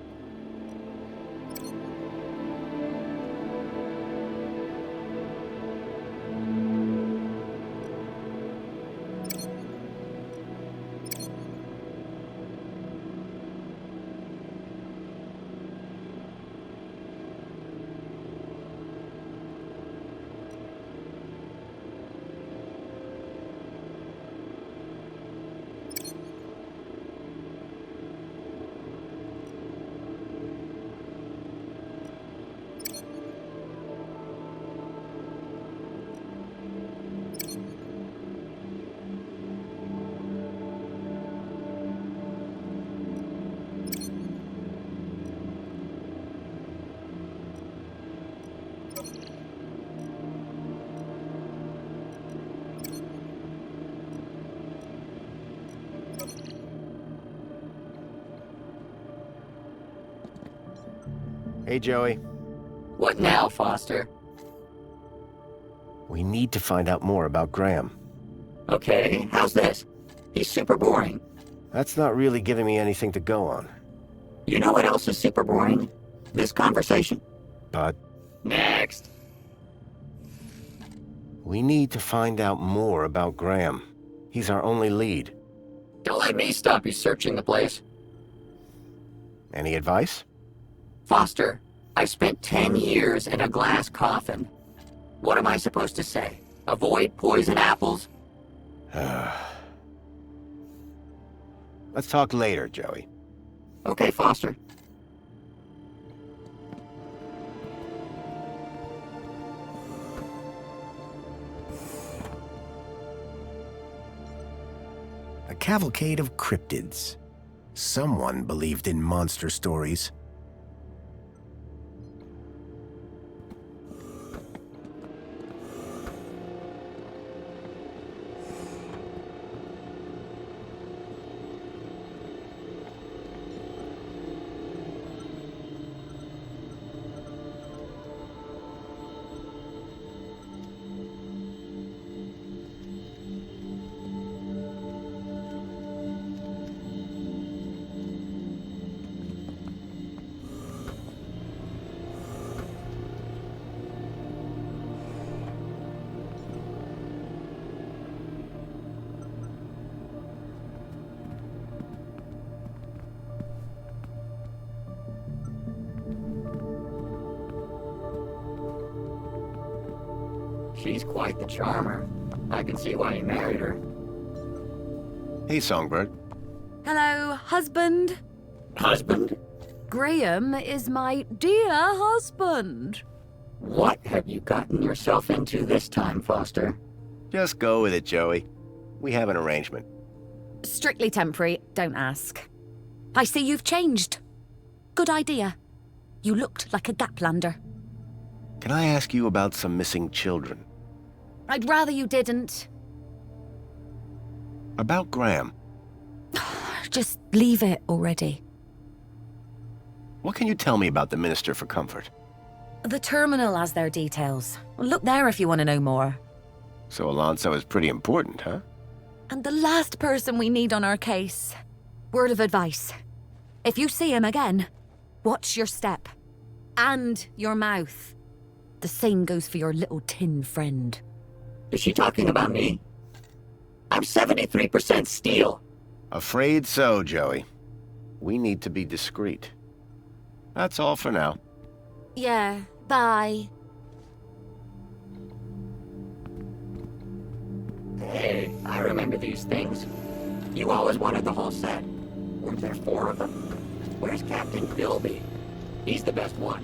Hey, Joey. What now, Foster? We need to find out more about Graham. Okay, how's this? He's super boring. That's not really giving me anything to go on. You know what else is super boring? This conversation. But Next. we need to find out more about Graham. He's our only lead. Don't let me stop you searching the place. Any advice? Foster, I spent 10 years in a glass coffin. What am I supposed to say? Avoid poison apples? Let's talk later, Joey. Okay, Foster. A cavalcade of cryptids. Someone believed in monster stories. She's quite the charmer. I can see why you married her. Hey, Songbird. Hello, husband. Husband? Graham is my dear husband. What have you gotten yourself into this time, Foster? Just go with it, Joey. We have an arrangement. Strictly temporary, don't ask. I see you've changed. Good idea. You looked like a Gaplander. Can I ask you about some missing children? I'd rather you didn't. About Graham. Just leave it already. What can you tell me about the Minister for Comfort? The terminal has their details. Look there if you want to know more. So Alonso is pretty important, huh? And the last person we need on our case. Word of advice. If you see him again, watch your step. And your mouth. The same goes for your little tin friend. Is she talking about me? I'm 73% steel. Afraid so, Joey. We need to be discreet. That's all for now. Yeah, bye. Hey, I remember these things. You always wanted the whole set. Weren't there 4 of them? Where's Captain Bilby? He's the best one.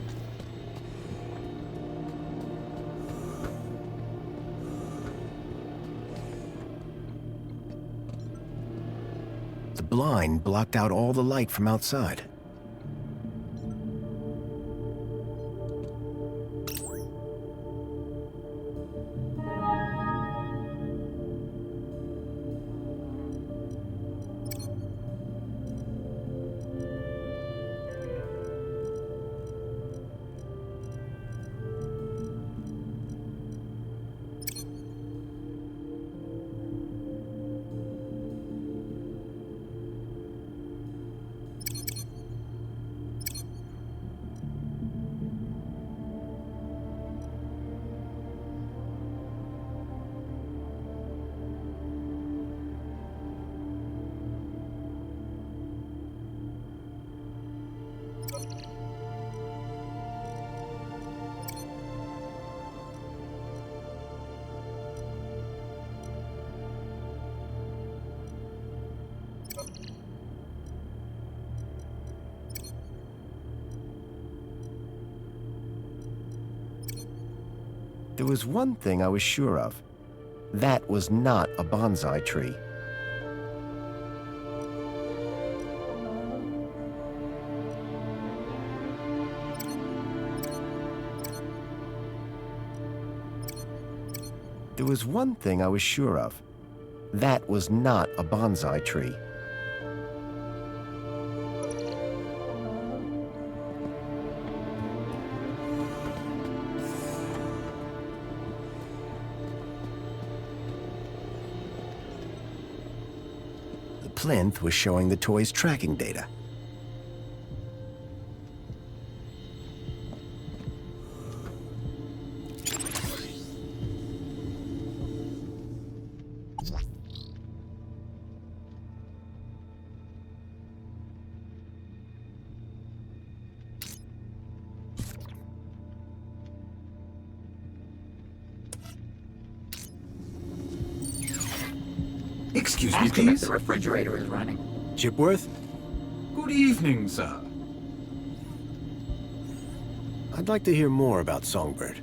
The blind blocked out all the light from outside. There was one thing I was sure of. That was not a bonsai tree. There was one thing I was sure of. That was not a bonsai tree. The plinth was showing the toy's tracking data. Excuse me, Ask him if please. the refrigerator is running. Chipworth? Good evening, sir. I'd like to hear more about Songbird.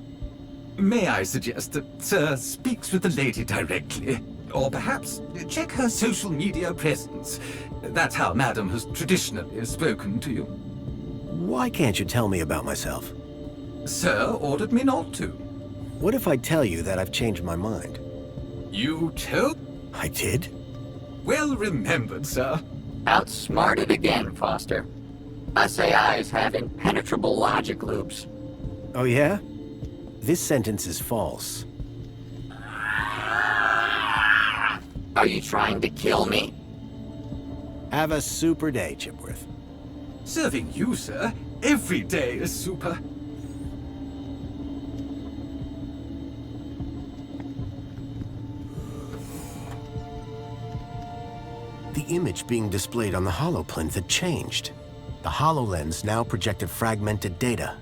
May I suggest that Sir speaks with the lady directly? Or perhaps check her social media presence. That's how Madam has traditionally spoken to you. Why can't you tell me about myself? Sir ordered me not to. What if I tell you that I've changed my mind? You told? I did? Well remembered, sir. Outsmarted again, Foster. Us AIs have impenetrable logic loops. Oh yeah? This sentence is false. Are you trying to kill me? Have a super day, Chipworth. Serving you, sir. Every day is super. The image being displayed on the HoloPlinth had changed. The HoloLens now projected fragmented data.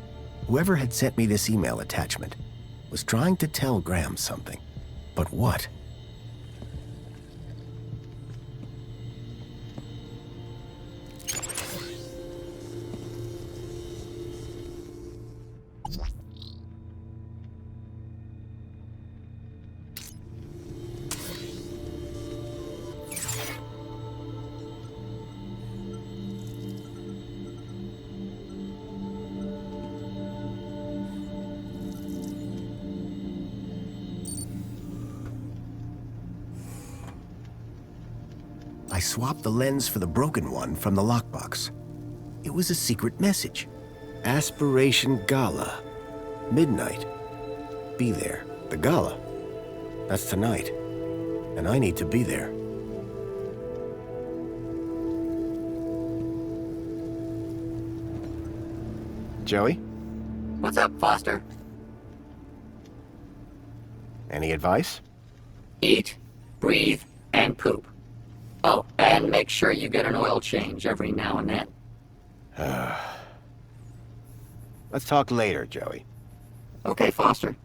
Whoever had sent me this email attachment was trying to tell Graham something. But what? I swapped the lens for the broken one from the lockbox. It was a secret message. Aspiration Gala. Midnight. Be there. The gala. That's tonight. And I need to be there. Joey? What's up, Foster? Any advice? Eat, breathe, and poop. Oh, and make sure you get an oil change every now and then. Let's talk later, Joey. Okay, Foster.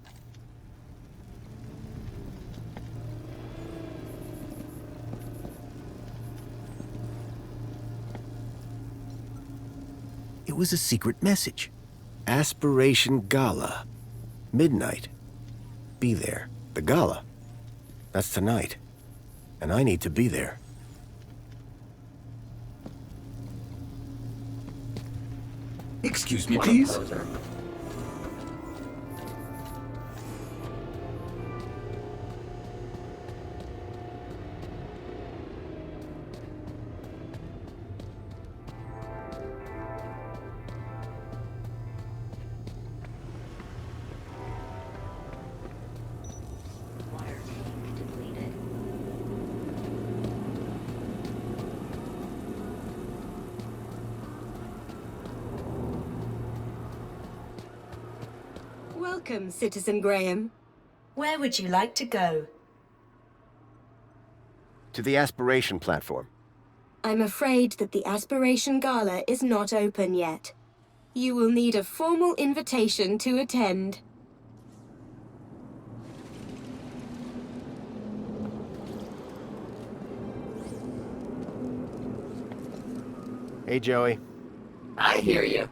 It was a secret message. Aspiration Gala. Midnight. Be there. The gala. That's tonight. And I need to be there. Excuse me, What a please. poser. Welcome, Citizen Graham. Where would you like to go? To the aspiration platform. I'm afraid that the Aspiration Gala is not open yet. You will need a formal invitation to attend. Hey, Joey. I hear you.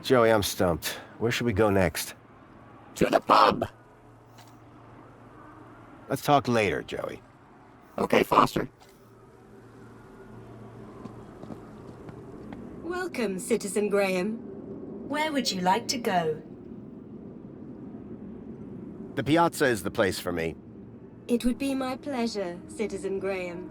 Joey, I'm stumped. Where should we go next? To the pub! Let's talk later, Joey. Okay, Foster. Welcome, Citizen Graham. Where would you like to go? The piazza is the place for me. It would be my pleasure, Citizen Graham.